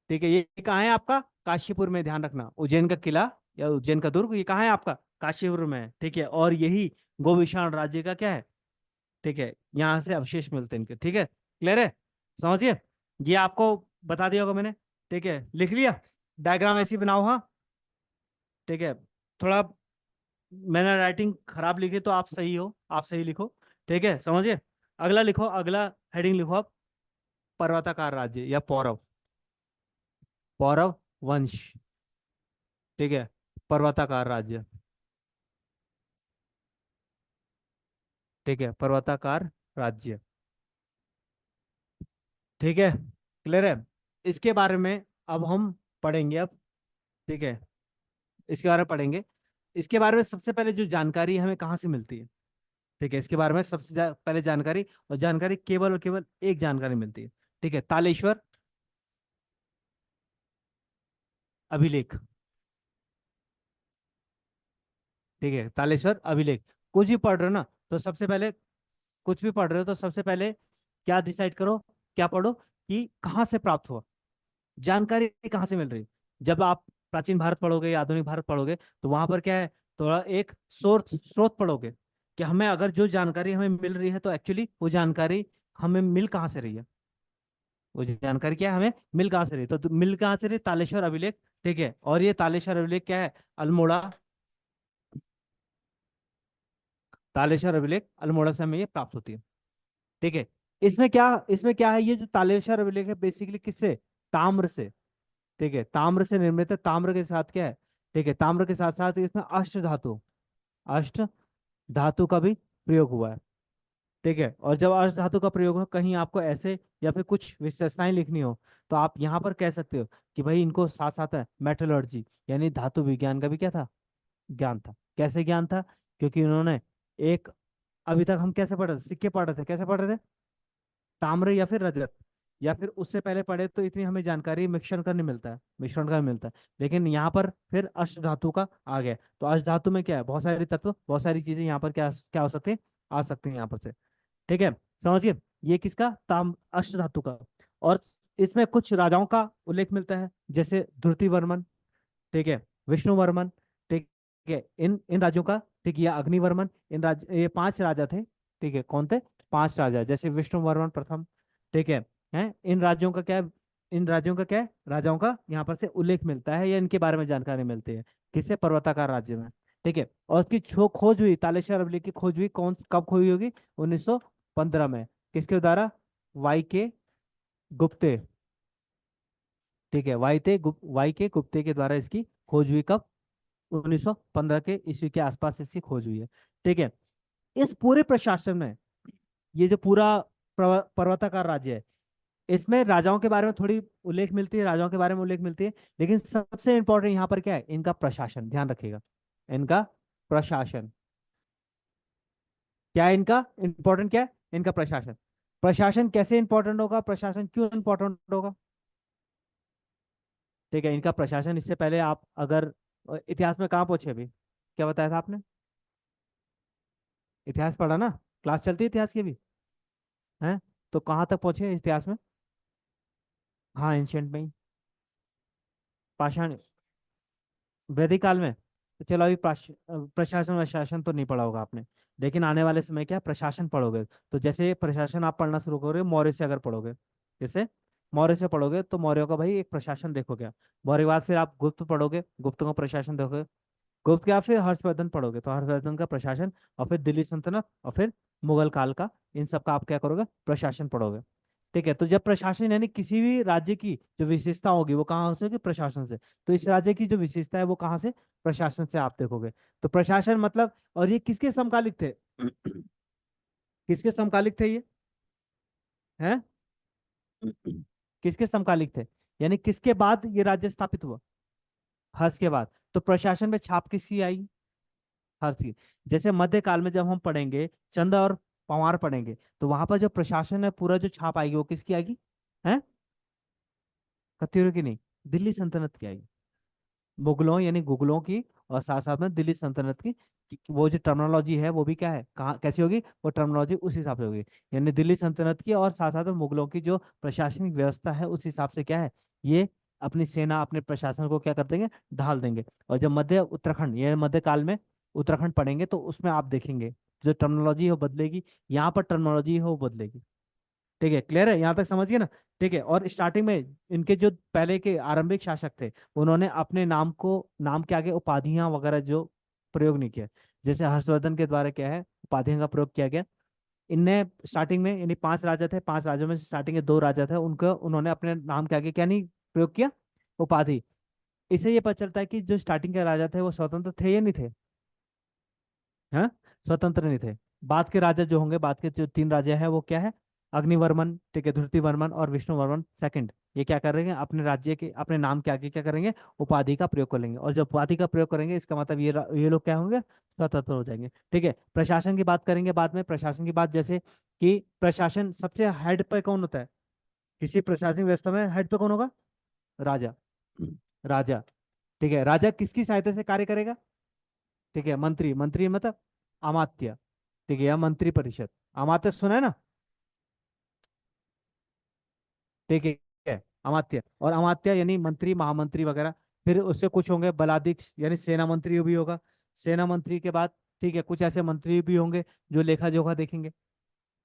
ठीक है, ये कहाँ है आपका? काशीपुर में, ध्यान रखना, उज्जैन का किला या उज्जैन का दुर्ग ये कहाँ है आपका? काशीपुर में है। ठीक है, और यही गोविषाण राज्य का क्या है? ठीक है, यहाँ से अवशेष मिलते हैं इनके। ठीक है, क्लियर है? समझिए, ये आपको बता दिया होगा मैंने। ठीक है, लिख लिया? डायग्राम ऐसे ही बनाओ, हाँ। ठीक है, थोड़ा मैंने राइटिंग खराब लिखी तो आप सही हो, आप सही लिखो। ठीक है, समझिए। अगला लिखो, अगला हेडिंग लिखो आप, पर्वताकार राज्य या पौरव, पौरव वंश। ठीक है, पर्वताकार राज्य। ठीक है, पर्वताकार राज्य। ठीक है, क्लियर है? इसके बारे में अब हम पढ़ेंगे अब। ठीक है, इसके बारे में पढ़ेंगे। इसके बारे में सबसे पहले जो जानकारी हमें कहाँ से मिलती है? ठीक है, इसके बारे में सबसे पहले जानकारी, और जानकारी केवल और केवल एक जानकारी मिलती है। ठीक है, तालेश्वर अभिलेख। ठीक है, तालेश्वर अभिलेख। कुछ भी पढ़ रहे हो ना, तो सबसे पहले, कुछ भी पढ़ रहे हो तो सबसे पहले क्या डिसाइड करो, क्या पढ़ो, कि कहाँ से प्राप्त हुआ, जानकारी कहाँ से मिल रही है। जब आप प्राचीन भारत पढ़ोगे या आधुनिक भारत पढ़ोगे, तो वहां पर क्या है, थोड़ा एक सोर्स स्रोत पढ़ोगे, कि हमें अगर जो जानकारी हमें मिल रही है तो एक्चुअली वो जानकारी हमें मिल कहाँ से रही है। वो जानकारी क्या है, हमें मिल कहाँ से रही है, तो मिल कहाँ से रही? तालेश्वर अभिलेख। ठीक है, और ये तालेश्वर अभिलेख क्या है? अल्मोड़ा, तालेश्वर अभिलेख अल्मोड़ा से हमें ये प्राप्त होती है। ठीक है, इसमें क्या है, ये जो तालेश्वर अभिलेख है बेसिकली किससे? ताम्र से। ठीक है, ताम्र से निर्मित है। ताम्र के साथ क्या है? ठीक है, ताम्र के साथ साथ इसमें अष्ट धातु, अष्ट धातु का भी प्रयोग हुआ है। ठीक है, और जब अष्ट धातु का प्रयोग हो, कहीं आपको ऐसे या फिर कुछ विशेषताएं लिखनी हो, तो आप यहाँ पर कह सकते हो कि भाई इनको साथ साथ है मेटलर्जी, यानी धातु विज्ञान का भी क्या था? ज्ञान था। कैसे ज्ञान था? क्योंकि उन्होंने एक, अभी तक हम कैसे पढ़ रहे थे, सिक्के पढ़ रहे थे, कैसे पढ़ रहे थे, ताम्र या फिर रजत, या फिर उससे पहले पढ़े तो इतनी हमें जानकारी मिश्रण का नहीं मिलता है, मिश्रण का मिलता है। लेकिन यहाँ पर फिर अष्ट धातु का आ गया। तो अष्ट धातु में क्या है, बहुत सारे तत्व, बहुत सारी चीजें यहाँ पर क्या क्या हो सकते हैं, आ सकते हैं यहाँ पर से। ठीक है, समझिए, ये किसका, ताम अष्ट धातु का। और इसमें कुछ राजाओं का उल्लेख मिलता है, जैसे ध्रुतिवर्मन, ठीक है, विष्णुवर्मन, ठीक है, इन इन राज्यों का, ठीक है, या अग्निवर्मन, ये पांच राजा थे। ठीक है, कौन थे, पांच राजा, जैसे विष्णुवर्मन प्रथम, ठीक है। हैं, इन राज्यों का क्या है, इन राज्यों का क्या है, राजाओं का यहाँ पर से उल्लेख मिलता है, या इनके बारे में जानकारी मिलती है, किससे, पर्वताकार राज्य में। ठीक है, और उसकी खोज हुई, तालेश्वर अवली की खोज हुई, कौन कब खोई होगी, 1915 में, किसके द्वारा, वाई के गुप्ते। ठीक है, वाई के गुप्ते के द्वारा इसकी खोज हुई, कब, 1915 के ईस्वी के आसपास इसकी खोज हुई है। ठीक है, इस पूरे प्रशासन में, ये जो पूरा पर्वताकार राज्य है, इसमें राजाओं के बारे में थोड़ी उल्लेख मिलती है, राजाओं के बारे में उल्लेख मिलती है, लेकिन सबसे इंपॉर्टेंट यहाँ पर क्या है, इनका प्रशासन, ध्यान रखिएगा, इनका प्रशासन। क्या है इनका इंपॉर्टेंट, क्या है इनका प्रशासन। प्रशासन कैसे इंपॉर्टेंट होगा, प्रशासन क्यों इंपॉर्टेंट होगा। ठीक है, इनका प्रशासन, इससे पहले आप अगर इतिहास में कहाँ पहुंचे अभी, क्या बताया था आपने, इतिहास पढ़ा ना, क्लास चलती है इतिहास की भी, है, तो कहाँ तक पहुंचे इतिहास में, हाँ एंशियंट में ही, पाषाण, वैदिक काल में। तो चलो अभी प्रशासन प्रशासन तो नहीं पढ़ा होगा आपने, लेकिन आने वाले समय क्या प्रशासन पढ़ोगे, तो जैसे प्रशासन आप पढ़ना शुरू करोगे मौर्य से, अगर पढ़ोगे, जैसे मौर्य से पढ़ोगे तो मौर्यों का भाई एक प्रशासन देखोगे आप। मौर्य के बाद फिर आप गुप्त पढ़ोगे, गुप्तों का प्रशासन देखोगे। गुप्त के बाद फिर हर्षवर्धन पढ़ोगे तो हर्षवर्धन का प्रशासन, और फिर दिल्ली सल्तनत, और फिर मुगल काल का, इन सब का आप क्या करोगे, प्रशासन पढ़ोगे। ठीक है, तो जब प्रशासन यानी किसी भी राज्य की जो विशेषता होगी वो कहाँ से होगी, प्रशासन से। तो इस राज्य की जो विशेषता है वो कहाँ से, प्रशासन से आप देखोगे। तो प्रशासन मतलब, और ये किसके समकालिक थे किसके समकालिक थे ये, हैं किसके समकालिक थे, यानी किसके बाद ये राज्य स्थापित हुआ, हर्ष के बाद। तो प्रशासन में छाप किसकी आई, हर्ष की। जैसे मध्यकाल में जब हम पढ़ेंगे, चंद और पंवार पढ़ेंगे, तो वहां पर जो प्रशासन है पूरा जो छाप आएगी वो किसकी आएगी, है, कत्यूरों की नहीं, दिल्ली सल्तनत की आएगी, मुगलों यानी गुगलों की, और साथ साथ में दिल्ली सल्तनत की। वो जो टर्मिनोलॉजी है वो भी क्या है, कहाँ कैसी होगी, वो टर्मिनोलॉजी उस हिसाब से होगी, यानी दिल्ली सल्तनत की, और साथ साथ में मुगलों की जो प्रशासनिक व्यवस्था है उस हिसाब से क्या है, ये अपनी सेना, अपने प्रशासन को क्या कर देंगे, ढाल देंगे। और जब मध्य उत्तराखंड, ये मध्यकाल में उत्तराखंड पढ़ेंगे तो उसमें आप देखेंगे जो टर्मिनोलॉजी है वो बदलेगी, यहाँ पर टर्मिनोलॉजी है वो बदलेगी। ठीक है, क्लियर है, यहाँ तक समझिए ना। ठीक है, और स्टार्टिंग में इनके जो पहले के आरंभिक शासक थे, उन्होंने अपने नाम को, नाम के आगे उपाधियां वगैरह जो प्रयोग नहीं किया, जैसे हर्षवर्धन के द्वारा क्या है, उपाधियों का प्रयोग किया गया। इनने स्टार्टिंग में, यानी पांच राजा थे, पांच राजों में स्टार्टिंग के दो राजा थे, उनको उन्होंने अपने नाम के आगे क्या नहीं प्रयोग किया, उपाधि। इससे ये पता चलता है कि जो स्टार्टिंग के राजा थे वो स्वतंत्र थे या नहीं थे, हाँ, स्वतंत्र नहीं थे। बाद के राजा जो होंगे, बाद के जो तीन राजा है वो क्या है, अग्निवर्मन, ठीक है, धृतिवर्मन और विष्णुवर्मन सेकंड, ये क्या करेंगे, अपने राज्य के, अपने नाम के आगे क्या करेंगे, उपाधि का प्रयोग करेंगे, और जब उपाधि का प्रयोग करेंगे इसका मतलब ये लोग क्या होंगे, स्वतंत्र हो जाएंगे। ठीक है, प्रशासन की बात करेंगे बाद में, प्रशासन की बात जैसे कि प्रशासन सबसे हेड पे कौन होता है, किसी प्रशासनिक व्यवस्था में हेड पे कौन होगा, राजा, राजा। ठीक है, राजा किसकी सहायता से कार्य करेगा, ठीक है, मंत्री, मंत्री मतलब अमात्य, ठीक है, या मंत्री परिषद, अमात्य सुना है ना, ठीक है, अमात्य, और अमात्य यानी मंत्री, महामंत्री वगैरह। फिर उससे कुछ होंगे बलाध्यक्ष, यानी सेना मंत्री भी होगा, सेना मंत्री के बाद, ठीक है, कुछ ऐसे मंत्री भी होंगे जो लेखा जोखा देखेंगे।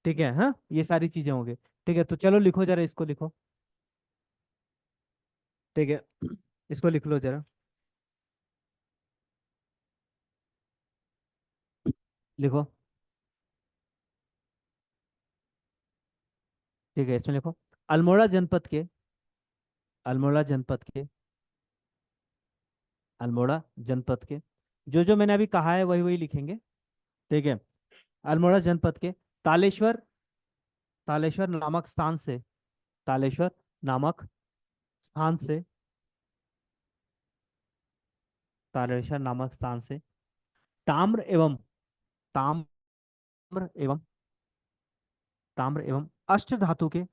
ठीक है, हाँ, ये सारी चीजें होंगे। ठीक है, तो चलो लिखो जरा, इसको लिखो। ठीक है, इसको लिख लो जरा, लिखो। ठीक है, इसमें लिखो, अल्मोड़ा जनपद के, अल्मोड़ा जनपद के, अल्मोड़ा जनपद के, जो मैंने अभी कहा है वही वही लिखेंगे। ठीक है, अल्मोड़ा जनपद के तालेश्वर, तालेश्वर नामक स्थान से, तालेश्वर नामक स्थान से, तालेश्वर नामक स्थान से ताम्र एवं, ताम्र एवं ताम्र एवं अष्ट धातु के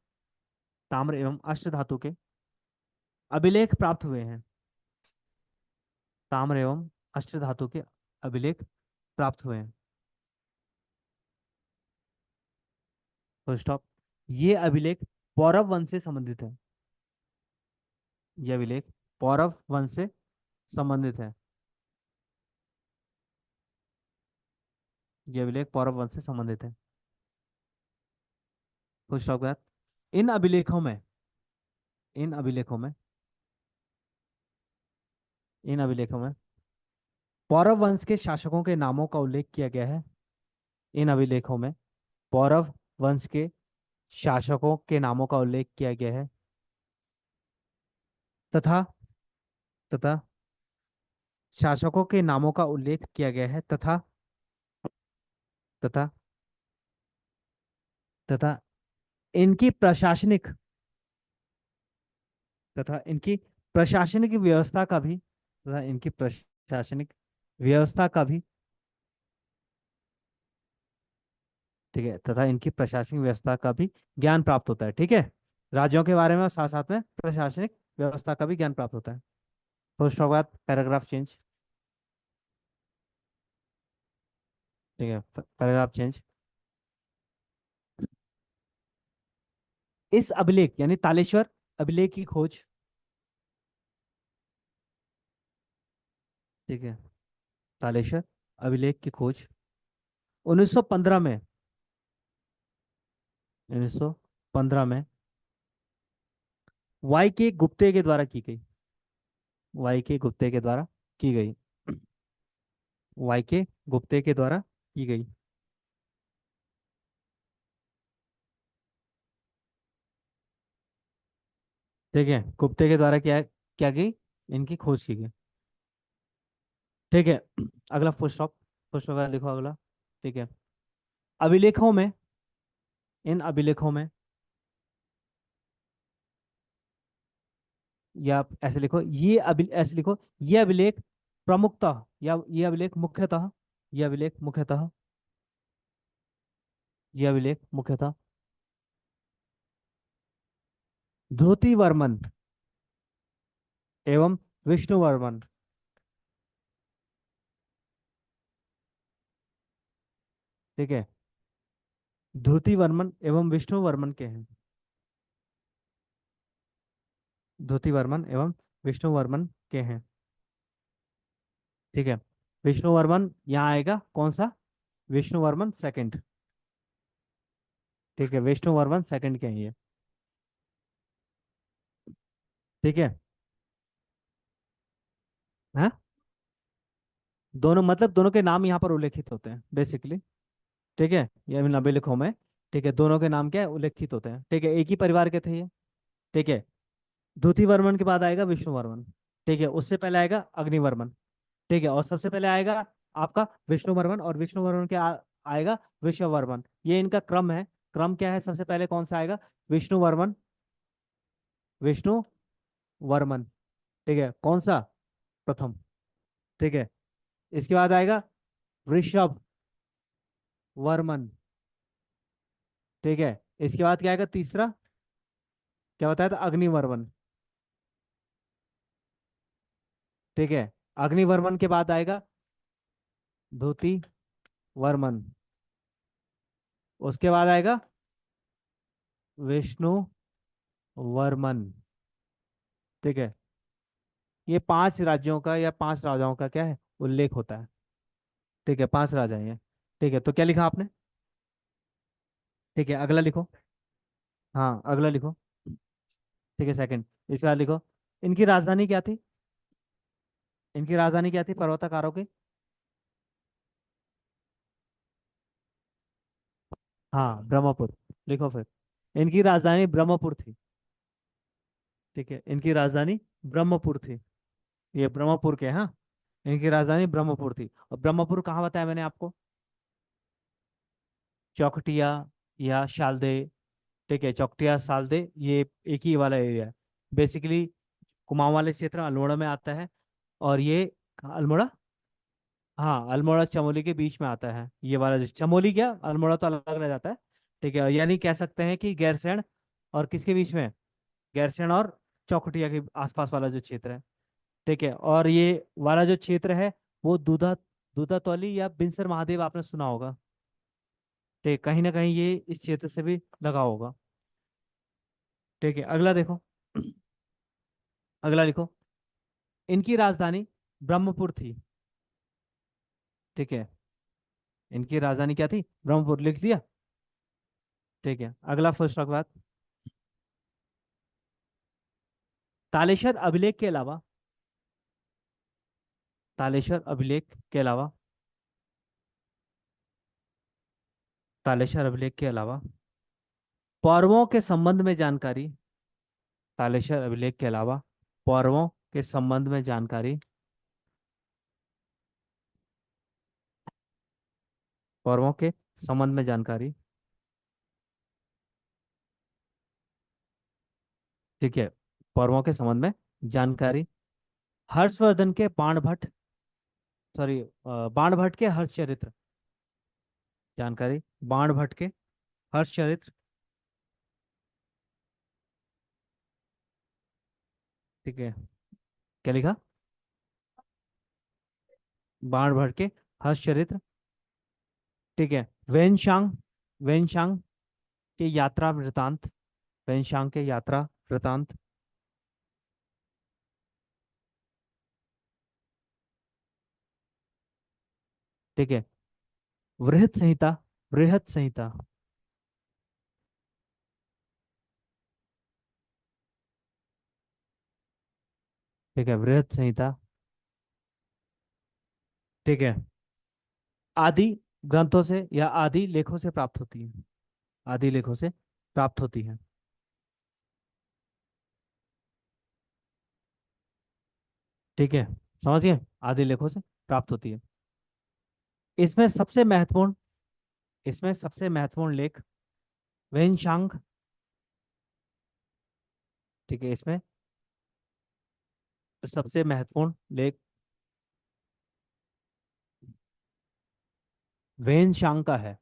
ताम्र एवं अष्ट धातु के अभिलेख प्राप्त हुए हैं। ताम्र एवं अष्ट धातु के अभिलेख प्राप्त हुए हैं। Full stop. ये अभिलेख पौरव वंश से संबंधित है। यह अभिलेख पौरव वंश से संबंधित है। यह अभिलेख पौरव वंश से संबंधित है। फुल स्टॉप के बाद इन अभिलेखों में इन अभिलेखों में इन अभिलेखों में पौरव वंश के शासकों के नामों का उल्लेख किया गया है। इन अभिलेखों में पौरव वंश के शासकों के नामों का उल्लेख किया गया है तथा तथा शासकों के नामों का उल्लेख किया गया है तथा तथा इनकी प्रशासनिक तथा इनकी प्रशासनिक व्यवस्था का भी तथा इनकी प्रशासनिक व्यवस्था का भी ठीक है तथा इनकी प्रशासनिक व्यवस्था का भी ज्ञान प्राप्त होता है। ठीक है, राज्यों के बारे में और साथ साथ में प्रशासनिक व्यवस्था का भी ज्ञान प्राप्त होता है। फर्स्ट ऑफ बात पैराग्राफ चेंज। ठीक है, पैराग्राफ चेंज। इस अभिलेख यानी तालेश्वर अभिलेख की खोज। ठीक है, तालेश्वर अभिलेख की खोज 1915 में 1915 में वाई के गुप्ते के द्वारा की गई। वाई के गुप्ते के द्वारा की गई। वाई के गुप्ते के द्वारा की गई। ठीक है, गुप्ते के द्वारा क्या क्या गई, इनकी खोज की गई। ठीक है, अगला फुल स्टॉप। फुल स्टॉप लिखो अगला। ठीक है, अभिलेखों में इन अभिलेखों में या आप ऐसे लिखो ये ऐसे लिखो ये अभिलेख प्रमुखतः या ये अभिलेख मुख्यतः ये अभिलेख मुख्यतः ये अभिलेख मुख्यतः ध्रुति वर्मन एवं विष्णु वर्मन। ठीक है, ध्रुति वर्मन एवं विष्णु वर्मन के हैं। ध्रुति वर्मन एवं विष्णु वर्मन के हैं। ठीक है, विष्णु वर्मन यहाँ आएगा कौन सा, विष्णु वर्मन सेकंड। ठीक है, विष्णु वर्मन सेकंड के हैं ये। ठीक है, हाँ, दोनों मतलब दोनों के नाम यहाँ पर उल्लेखित होते हैं बेसिकली। ठीक है, ये नब्बे लिखो में। ठीक है, दोनों के नाम क्या है, उल्लेखित होते हैं। ठीक है, एक ही परिवार के थे ये। ठीक है, द्वितीय वर्मन के बाद आएगा विष्णु वर्मन। ठीक है, उससे पहले आएगा अग्निवर्मन। ठीक है, और सबसे पहले आएगा आपका विष्णु वर्मन, और विष्णु वर्मन के आएगा विश्व वर्मन। ये इनका क्रम है। क्रम क्या है, सबसे पहले कौन सा आएगा, विष्णु वर्मन, विष्णु वर्मन। ठीक है, कौन सा, प्रथम। ठीक है, इसके बाद आएगा ऋषभ वर्मन। ठीक है, इसके बाद क्या आएगा तीसरा, क्या बताया था, अग्निवर्मन। ठीक है, अग्निवर्मन के बाद आएगा धोती वर्मन। उसके बाद आएगा विष्णु वर्मन। ठीक है, ये पांच राज्यों का या पांच राजाओं का क्या है, उल्लेख होता है। ठीक है, पांच राजा हैं ये। ठीक है, तो क्या लिखा आपने। ठीक है, अगला लिखो। हाँ, अगला लिखो। ठीक है, सेकंड। इसके बाद लिखो इनकी राजधानी क्या थी। इनकी राजधानी क्या थी पर्वतकारों की। हाँ, ब्रह्मपुर। लिखो फिर, इनकी राजधानी ब्रह्मपुर थी। ठीक है, इनकी राजधानी ब्रह्मपुर थी। ये ब्रह्मपुर के, हाँ, इनकी राजधानी ब्रह्मपुर थी। और ब्रह्मपुर कहाँ बताया मैंने आपको, चौखटिया या शालदे। ठीक है, चौखटिया सालदे ये एक ही वाला एरिया है बेसिकली। कुमाऊं वाले क्षेत्र अल्मोड़ा में आता है। और ये कहाँ, अल्मोड़ा। हाँ, अल्मोड़ा चमोली के बीच में आता है ये वाला, जो चमोली क्या, अल्मोड़ा तो अलग रह जाता है। ठीक है, यानी कह सकते हैं कि गैरसैंण और किसके बीच में, गैरसैंण और चौखुटिया के आसपास वाला जो क्षेत्र है। ठीक है, और ये वाला जो क्षेत्र है वो दूधातौली या बिनसर महादेव आपने सुना होगा। ठीक है, कहीं ना कहीं ये इस क्षेत्र से भी लगा होगा। ठीक है, अगला देखो। अगला लिखो। इनकी राजधानी ब्रह्मपुर थी। ठीक है, इनकी राजधानी क्या थी, ब्रह्मपुर, लिख दिया। ठीक है, अगला फर्स्ट के बाद, तालेश्वर अभिलेख के अलावा, तालेश्वर अभिलेख के अलावा, तालेश्वर अभिलेख के अलावा पौरवों के संबंध में जानकारी, तालेश्वर अभिलेख के अलावा पौरवों के संबंध में जानकारी, पौरवों के संबंध में जानकारी। ठीक है, पौरवों के संबंध में जानकारी, हर्षवर्धन के बाणभट्ट, सॉरी, बाणभट्ट के हर्षचरित्र, जानकारी, बाणभट्ट के हर्षचरित्र। ठीक है, क्या लिखा, बाणभट्ट के हर्षचरित्र। ठीक है, वेनशांग, वेनशांग के यात्रा वृतांत, वेनशांग के यात्रा वृतांत। ठीक है, वृहत संहिता, वृहत संहिता। ठीक है, वृहत संहिता। ठीक है, आदि ग्रंथों से या आदि लेखों से प्राप्त होती है, आदि लेखों से प्राप्त होती है। ठीक है, समझिए, आदि लेखों से प्राप्त होती है। इसमें सबसे महत्वपूर्ण, इसमें सबसे महत्वपूर्ण लेख वेनशांग। ठीक है, इसमें सबसे महत्वपूर्ण लेख वेनशांग का है,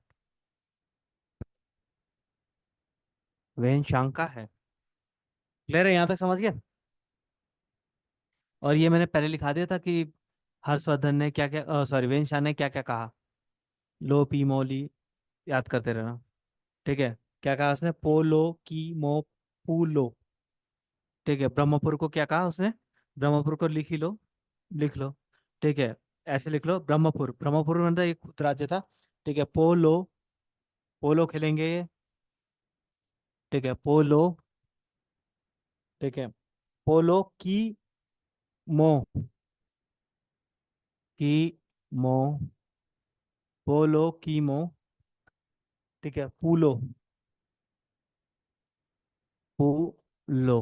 वेनशांग का है। क्लियर है, यहां तक समझ गया। और ये मैंने पहले लिखा दिया था कि हर्षवर्धन ने क्या क्या, सॉरी, वेनशांग ने क्या क्या कहा, लो पी मोली, याद करते रहना। ठीक है, क्या कहा उसने, पोलो की मो पूलो। ठीक है, ब्रह्मपुर को क्या कहा उसने, ब्रह्मपुर को लिख ही लो, लिख लो। ठीक है, ऐसे लिख लो, ब्रह्मपुर, ब्रह्मपुर में मतलब एक खुद राज्य था। ठीक है, पोलो, पोलो खेलेंगे। ठीक है, पोलो। ठीक है, पोलो की मो, की मो, पोलो की मो। ठीक है, पूलो, पूलो।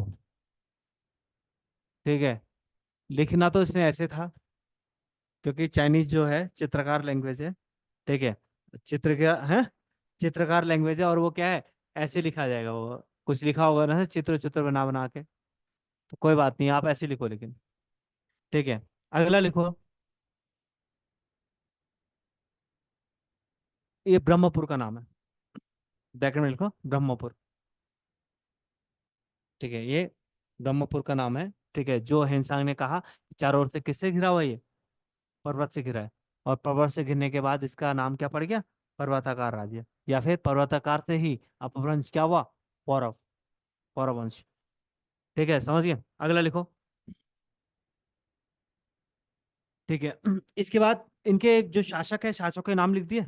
ठीक है, लिखना तो इसने ऐसे था, क्योंकि चाइनीज जो है चित्रकार लैंग्वेज है। ठीक है, चित्र क्या है, चित्रकार लैंग्वेज है, और वो क्या है, ऐसे लिखा जाएगा, वो कुछ लिखा होगा ना चित्र चित्र बना बना के। तो कोई बात नहीं, आप ऐसे लिखो लेकिन। ठीक है, अगला लिखो। ये ब्रह्मपुर का नाम है, ब्रैकेट में लिखो ब्रह्मपुर। ठीक है, ये ब्रह्मपुर का नाम है। ठीक है, जो हिंसांग ने कहा कि चारों ओर से किससे घिरा हुआ है ये, पर्वत से घिरा है। और पर्वत से घिरने के बाद इसका नाम क्या पड़ गया, पर्वताकार राज्य, या फिर पर्वताकार से ही अपभ्रंश क्या हुआ, पौरव, पौरव वंश। ठीक है, समझिए, अगला लिखो। ठीक है, इसके बाद इनके जो शासक है, शासकों के नाम लिख दिए,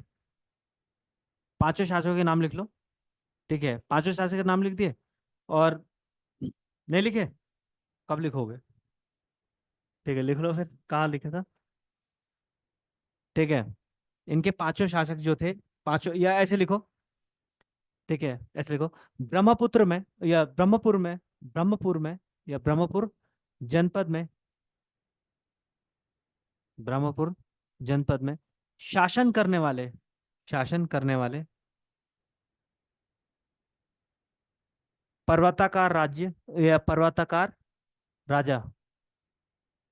पांचों शासकों के नाम लिख लो। ठीक है, पांचों शासक के नाम लिख दिए, और नहीं लिखे, कब लिखोगे। ठीक है, लिख लो फिर, कहाँ लिखा था। ठीक है, इनके पांचों शासक जो थे, पांचों, या ऐसे लिखो। ठीक है, ऐसे लिखो, ब्रह्मपुत्र में या ब्रह्मपुर में, ब्रह्मपुर में या ब्रह्मपुर जनपद में, ब्रह्मपुर जनपद में शासन करने वाले, शासन करने वाले पर्वताकार राज्य या पर्वताकार राजा,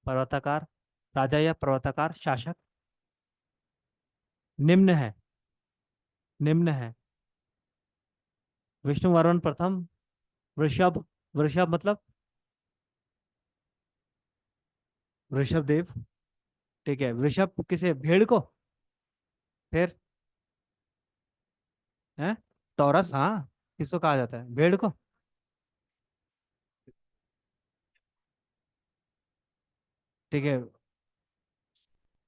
पर्वताकार राजा या पर्वताकार शासक। निम्न है, निम्न है। विष्णुवर्मन प्रथम, वृषभ, वृषभ मतलब वृषभ देव। ठीक है, वृषभ किसे, भेड़ को? फिर है टॉरस, हाँ। किसको कहा जाता है, भेड़ को? ठीक है।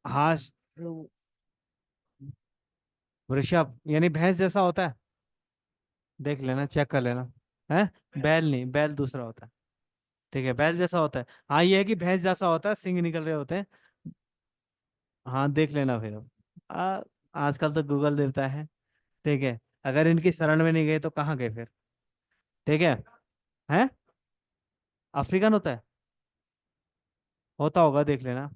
हाँ वृषभ यानी भैंस जैसा होता है। देख लेना, चेक कर लेना। है, बैल नहीं, बैल दूसरा होता है। ठीक है, बैल जैसा होता है। हाँ, ये है कि भैंस जैसा होता है, सिंग निकल रहे होते हैं। हाँ, देख लेना फिर अब। आजकल तो गूगल देता है। ठीक है, अगर इनकी शरण में नहीं गए तो कहाँ गए फिर? ठीक है। हैं? अफ्रीकन होता है? होता होगा, देख लेना।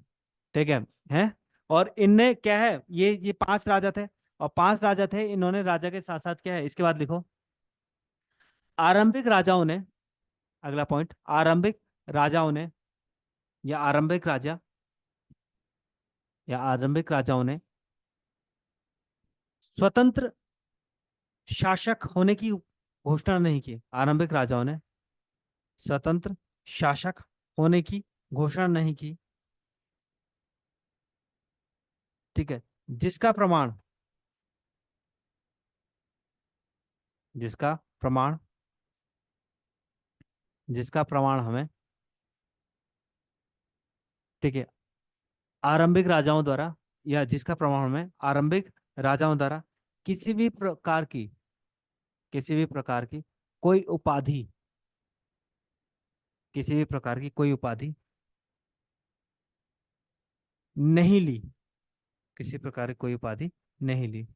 ठीक है। हैं? और इनने क्या है, ये पांच राजा थे। और पांच राजा थे, इन्होंने राजा के साथ साथ क्या है, इसके बाद लिखो। आरंभिक राजाओं ने, अगला पॉइंट, आरंभिक राजाओं ने, या आरंभिक राजा, या आरंभिक राजाओं ने स्वतंत्र शासक होने की घोषणा नहीं की। आरंभिक राजाओं ने स्वतंत्र शासक होने की घोषणा नहीं की। ठीक है। जिसका प्रमाण, जिसका प्रमाण, जिसका प्रमाण हमें, ठीक है, आरंभिक राजाओं द्वारा, या जिसका प्रमाण हमें आरंभिक राजाओं द्वारा किसी भी प्रकार की, किसी भी प्रकार की कोई उपाधि, किसी भी प्रकार की कोई उपाधि नहीं ली, किसी प्रकार की कोई उपाधि नहीं ली।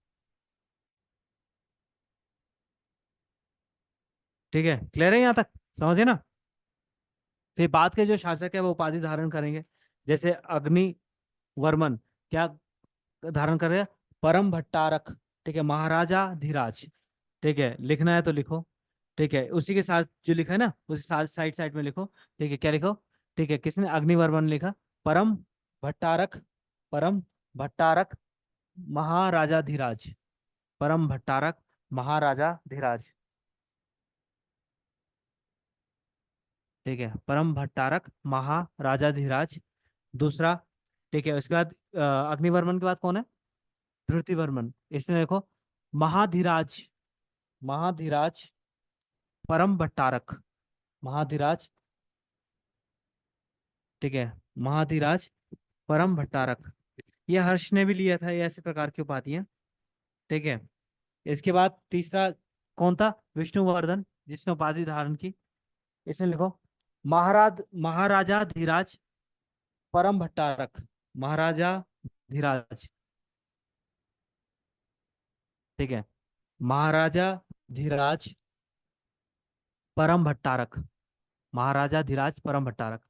ठीक है, क्लियर है यहाँ तक? समझे ना? फिर बाद के जो शासक है वो उपाधि धारण करेंगे। जैसे अग्नि वर्मन क्या धारण कर रहे हैं? परम भट्टारक। ठीक है, महाराजा धीराज। ठीक है, लिखना है तो लिखो। ठीक है, उसी के साथ जो लिखा है ना, उसी साथ साइड साइड में लिखो। ठीक है, क्या लिखो? ठीक है, किसने, अग्निवर्मन ने लिखा। परम भट्टारक, परम भट्टारक महाराजा धीराज, परम भट्टारक महाराजा धीराज। ठीक है, परम भट्टारक महाराजा धीराज। दूसरा, ठीक है, उसके बाद अग्निवर्मन के बाद कौन है? धृतिवर्मन। इसने देखो, महाधीराज, महाधीराज परम भट्टारक, महाधीराज। ठीक है, महाधीराज परम भट्टारक। ये हर्ष ने भी लिया था, ये ऐसे प्रकार की उपाधियां। ठीक है। इसके बाद तीसरा कौन था? विष्णुवर्धन, जिसने उपाधि धारण की। इसमें लिखो, महाराजा धीराज परम भट्टारक, महाराजा धीराज। ठीक है, महाराजा धीराज परम भट्टारक, महाराजा धीराज परम भट्टारक।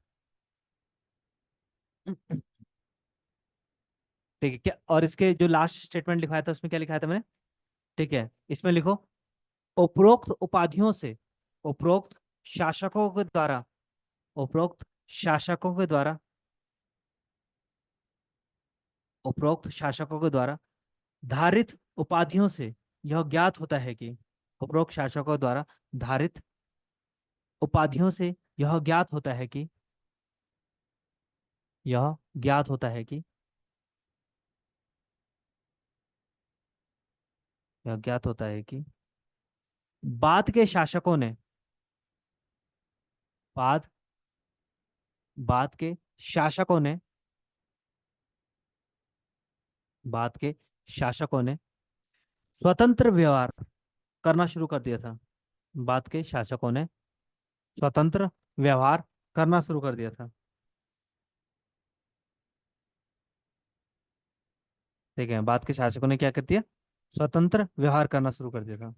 ठीक है, क्या, और इसके जो लास्ट स्टेटमेंट लिखवाया था उसमें क्या लिखाया था मैंने? ठीक है, इसमें लिखो, उपरोक्त उपाधियों से, उपरोक्त शासकों के द्वारा, उपरोक्त शासकों के द्वारा, उपरोक्त शासकों के द्वारा धारित उपाधियों से यह ज्ञात होता है कि, उपरोक्त शासकों द्वारा धारित उपाधियों से यह ज्ञात होता है कि, यह ज्ञात होता है कि, यह ज्ञात होता है कि बाद के शासकों ने, बाद, बाद के शासकों ने, बाद के शासकों ने स्वतंत्र व्यवहार करना शुरू कर दिया था। बाद के शासकों ने स्वतंत्र व्यवहार करना शुरू कर दिया था। ठीक है, बाद के शासकों ने क्या कर दिया? स्वतंत्र व्यवहार करना शुरू कर दिया था।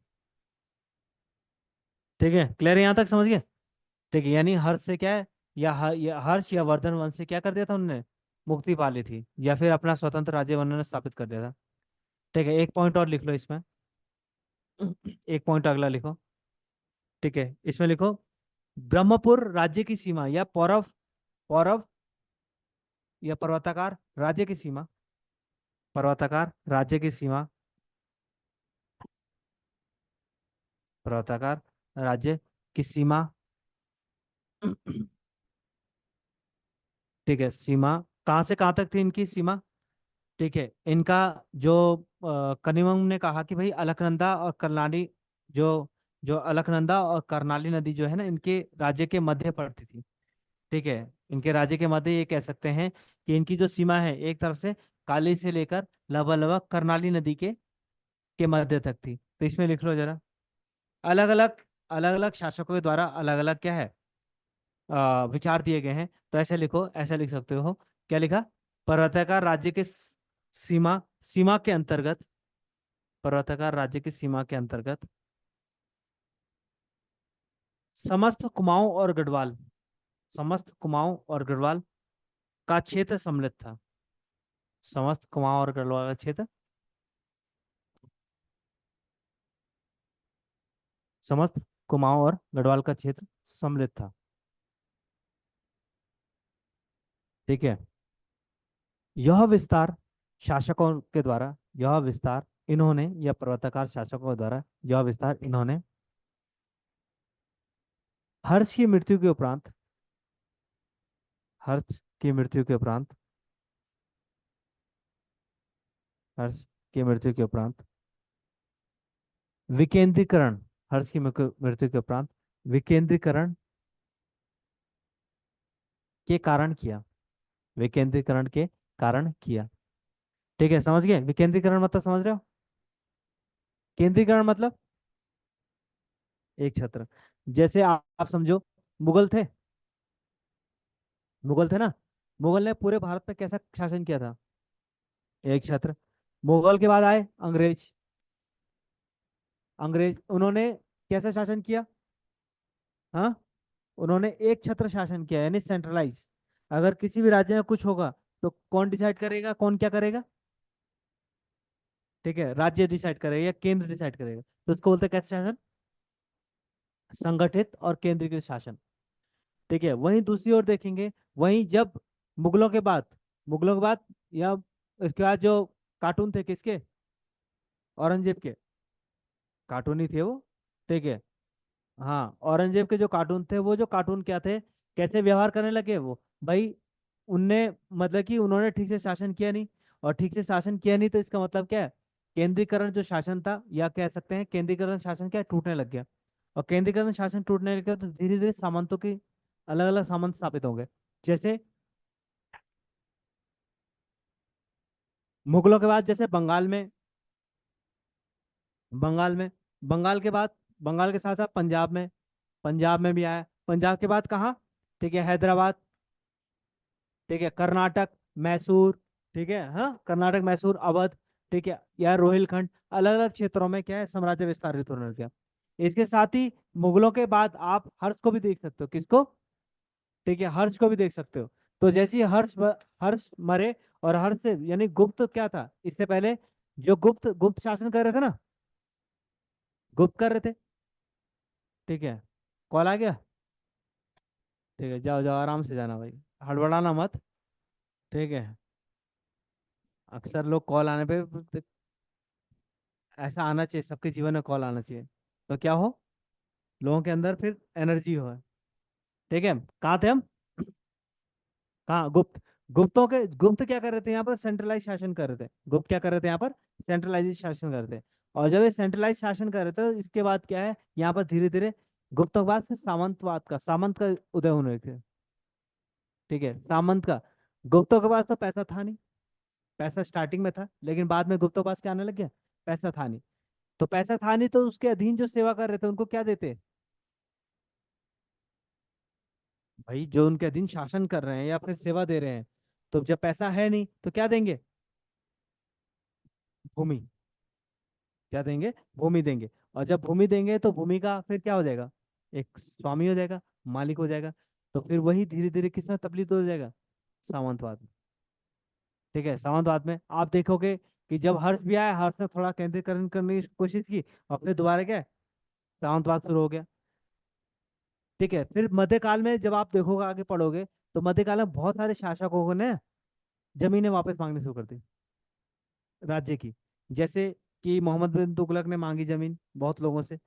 ठीक है, क्लियर है यहाँ तक, समझ गए? ठीक है, यानी हर्ष से क्या है, या हर्ष या वर्धन वंश से क्या कर दिया था उन्होंने? मुक्ति पा ली थी, या फिर अपना स्वतंत्र राज्य उन्होंने स्थापित कर दिया था। ठीक है, एक पॉइंट और लिख लो इसमें। एक पॉइंट अगला लिखो। ठीक है, इसमें लिखो, ब्रह्मपुर राज्य की सीमा, या पौरव, पौरव या पर्वताकार राज्य की सीमा, पर्वताकार राज्य की सीमा, पर्वताकार राज्य की सीमा। ठीक है, सीमा कहाँ से कहाँ तक थी इनकी सीमा? ठीक है, इनका जो कनिंघम ने कहा कि भाई अलकनंदा और करनाली, जो जो अलकनंदा और करनाली नदी जो है ना, इनके राज्य के मध्य पड़ती थी। ठीक है, इनके राज्य के मध्य, ये कह सकते हैं कि इनकी जो सीमा है एक तरफ से काली से लेकर लगभग करनाली नदी के मध्य तक थी। तो इसमें लिख लो जरा, अलग अलग, अलग अलग शासकों के द्वारा अलग अलग क्या है, विचार दिए गए हैं। तो ऐसे लिखो, ऐसे लिख सकते हो, क्या लिखा? पर्वताकार राज्य के सीमा, सीमा के अंतर्गत, पर्वताकार राज्य की सीमा के अंतर्गत समस्त कुमाऊं और गढ़वाल, समस्त कुमाऊं और गढ़वाल का क्षेत्र सम्मिलित था। समस्त कुमाऊं और गढ़वाल का क्षेत्र, समस्त कुमाऊं और गढ़वाल का क्षेत्र सम्मिलित था। ठीक है, यह विस्तार शासकों के द्वारा, यह विस्तार इन्होंने, या पर्वताकार शासकों के द्वारा यह विस्तार इन्होंने हर्ष की मृत्यु के उपरांत, हर्ष की मृत्यु के उपरांत, हर्ष की मृत्यु के उपरांत विकेंद्रीकरण, हर्ष की मृत्यु के उपरांत विकेंद्रीकरण के कारण किया, विकेंद्रीकरण के कारण किया। ठीक है, समझ गए? विकेंद्रीकरण मतलब समझ रहे हो? केंद्रीकरण मतलब एक छत्र। जैसे आप समझो, मुगल थे, मुगल थे ना, मुगल ने पूरे भारत पे कैसा शासन किया था? एक छत्र। मुगल के बाद आए अंग्रेज, अंग्रेज उन्होंने कैसा शासन किया? हाँ, उन्होंने एक छत्र शासन किया, यानी सेंट्रलाइज। अगर किसी भी राज्य में कुछ होगा तो कौन डिसाइड करेगा, कौन क्या करेगा? ठीक है, राज्य डिसाइड करेगा या केंद्र डिसाइड करेगा, तो उसको बोलते हैं कैसे शासन? संगठित और केंद्रीकृत शासन। ठीक है, वहीं दूसरी ओर देखेंगे, वहीं जब मुगलों के बाद, मुगलों के बाद या इसके बाद जो कार्टून थे किसके? औरंगजेब के कार्टून ही थे वो। ठीक है, हाँ, औरंगजेब के जो कार्टून थे, वो जो कार्टून क्या थे, कैसे व्यवहार करने लगे वो भाई? उनने, मतलब कि उन्होंने ठीक से शासन किया नहीं, और ठीक से शासन किया नहीं तो इसका मतलब क्या है? केंद्रीकरण जो शासन था, या कह सकते हैं केंद्रीकरण शासन क्या है, टूटने लग गया। और केंद्रीकरण शासन टूटने लग गया तो धीरे धीरे सामंतों की अलग अलग सामंत स्थापित हो गए। जैसे मुगलों के बाद जैसे बंगाल में, बंगाल में, बंगाल के बाद, बंगाल के साथ साथ पंजाब में, पंजाब में भी आया। पंजाब के बाद कहाँ? ठीक है, हैदराबाद। ठीक है, कर्नाटक, मैसूर। ठीक है, हाँ, कर्नाटक, मैसूर, अवध। ठीक है, या रोहिलखंड, अलग अलग क्षेत्रों में क्या है, साम्राज्य विस्तारित होने लग गया। इसके साथ ही मुगलों के बाद आप हर्ष को भी देख सकते हो, किसको? ठीक है, हर्ष को भी देख सकते हो। तो जैसे ही हर्ष मरे, और हर्ष यानी गुप्त क्या था इससे पहले, जो गुप्त गुप्त शासन कर रहे थे ना, गुप्त कर रहे थे। ठीक है, कॉल आ गया। ठीक है, जाओ जाओ, आराम से जाना भाई, हड़बड़ाना मत। ठीक है, अक्सर लोग कॉल आने पे, ऐसा आना चाहिए सबके जीवन में, कॉल आना चाहिए तो क्या हो, लोगों के अंदर फिर एनर्जी हो। ठीक है, कहाँ थे हम? कहाँ? गुप्त। गुप्तों के, गुप्त क्या कर रहे थे यहाँ पर? सेंट्रलाइज शासन कर रहे थे। गुप्त क्या कर रहे थे यहाँ पर? सेंट्रलाइज शासन कर रहे थे। और जब ये सेंट्रलाइज शासन कर रहे थे, तो इसके बाद क्या है, यहाँ पर धीरे धीरे गुप्तों के बाद फिर सामंतवाद का, सामंत का उदय होने लगे। ठीक है, सामंत का। गुप्तों के पास तो पैसा था नहीं, पैसा स्टार्टिंग में था, लेकिन बाद में गुप्तों के पास क्या आने लग गया? पैसा था नहीं। तो पैसा था नहीं, तो उसके अधीन जो सेवा कर रहे थे उनको क्या देते? भाई जो उनके अधीन शासन कर रहे हैं या फिर सेवा दे रहे हैं, तो जब पैसा है नहीं तो क्या देंगे? भूमि। क्या देंगे? भूमि देंगे। और जब भूमि देंगे तो भूमि का फिर क्या हो जाएगा? एक स्वामी हो जाएगा, मालिक हो जाएगा। तो फिर वही धीरे धीरे किसमें तब्दील हो जाएगा? सामंतवाद में। ठीक है, सामंतवाद में आप देखोगे कि जब हर्ष भी आया, हर्ष ने थोड़ा केंद्रीकरण करने की कोशिश की, और फिर दोबारा क्या है, सामंतवाद शुरू हो गया। ठीक है, फिर मध्यकाल में जब आप देखोगे, आगे पढ़ोगे, तो मध्यकाल में बहुत सारे शासकों ने जमीनें वापस मांगनी शुरू कर दी। राज्य की। जैसे कि मोहम्मद बिन तुगलक ने मांगी जमीन बहुत लोगों से,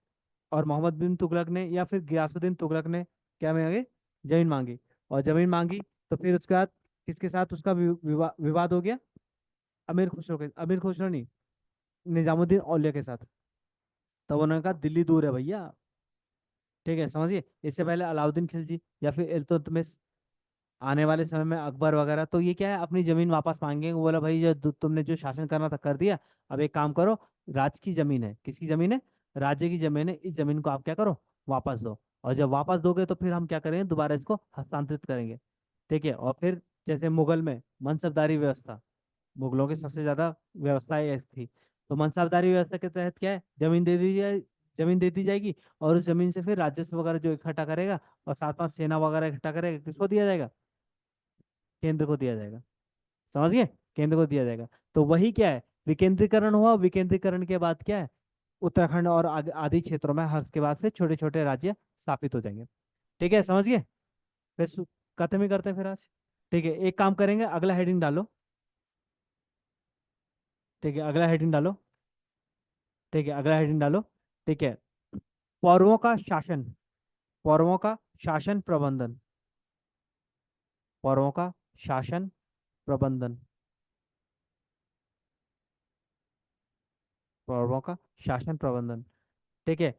और मोहम्मद बिन तुगलक ने या फिर गियासुद्दीन तुगलक ने क्या मांगे, जमीन मांगी। और जमीन मांगी तो फिर उसके बाद किसके साथ उसका विवाद हो गया, अमीर खुसरो के, अमीर खुसरो नहीं, निजामुद्दीन औलिया के साथ। तब उन्होंने कहा दिल्ली दूर है भैया, ठीक है समझिए। इससे पहले अलाउद्दीन खिलजी या फिर इल्तुतमिश, आने वाले समय में अकबर वगैरह, तो ये क्या है, अपनी जमीन वापस मांगेंगे। वो बोला भाई जो तुमने जो शासन करना था कर दिया, अब एक काम करो, राज की जमीन है, किसकी जमीन है, राज्य की जमीन है, इस जमीन को आप क्या करो, वापस दो। और जब वापस दोगे तो फिर हम क्या करेंगे, दोबारा इसको हस्तांतरित करेंगे, ठीक है। और फिर जैसे मुगल में मनसबदारी व्यवस्था, मुगलों की सबसे ज्यादा व्यवस्था ये थी। तो मनसबदारी व्यवस्था के तहत क्या है, जमीन दे दी जाए, जमीन दे दी जाएगी, और उस जमीन से फिर राजस्व वगैरह जो इकट्ठा करेगा और साथ साथ सेना वगैरह इकट्ठा करेगा, किसको दिया जाएगा, केंद्र को दिया जाएगा, समझ गए, केंद्र को दिया जाएगा। तो वही क्या है, विकेंद्रीकरण हुआ। विकेंद्रीकरण के बाद क्या है, उत्तराखंड और आदि क्षेत्रों में हर्ष के बाद फिर छोटे छोटे राज्य स्थापित हो जाएंगे, ठीक है समझ गए। फिर खत्म ही करते हैं फिर आज, ठीक है। एक काम करेंगे, अगला हेडिंग डालो, ठीक है, अगला हेडिंग डालो, ठीक है, अगला हेडिंग डालो, ठीक है। पौरवों का शासन, पौरवों का शासन प्रबंधन, पौरवों का शासन प्रबंधन, पौरवों का शासन प्रबंधन, ठीक है।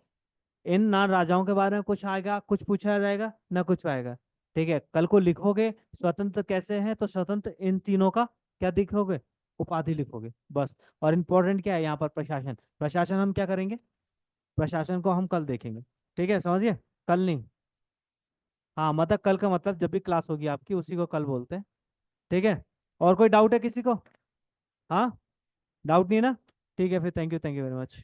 इन ना राजाओं के बारे में कुछ आएगा, कुछ पूछा जाएगा ना कुछ आएगा, ठीक है। कल को लिखोगे स्वतंत्र कैसे हैं, तो स्वतंत्र इन तीनों का क्या लिखोगे, उपाधि लिखोगे बस। और इम्पोर्टेंट क्या है यहाँ पर, प्रशासन। प्रशासन हम क्या करेंगे, प्रशासन को हम कल देखेंगे, ठीक है समझिए, कल नहीं। हाँ मतलब कल का मतलब जब भी क्लास होगी आपकी, उसी को कल बोलते हैं, ठीक है। और कोई डाउट है किसी को, हाँ, डाउट नहीं है ना, ठीक है फिर, थैंक यू वेरी मच।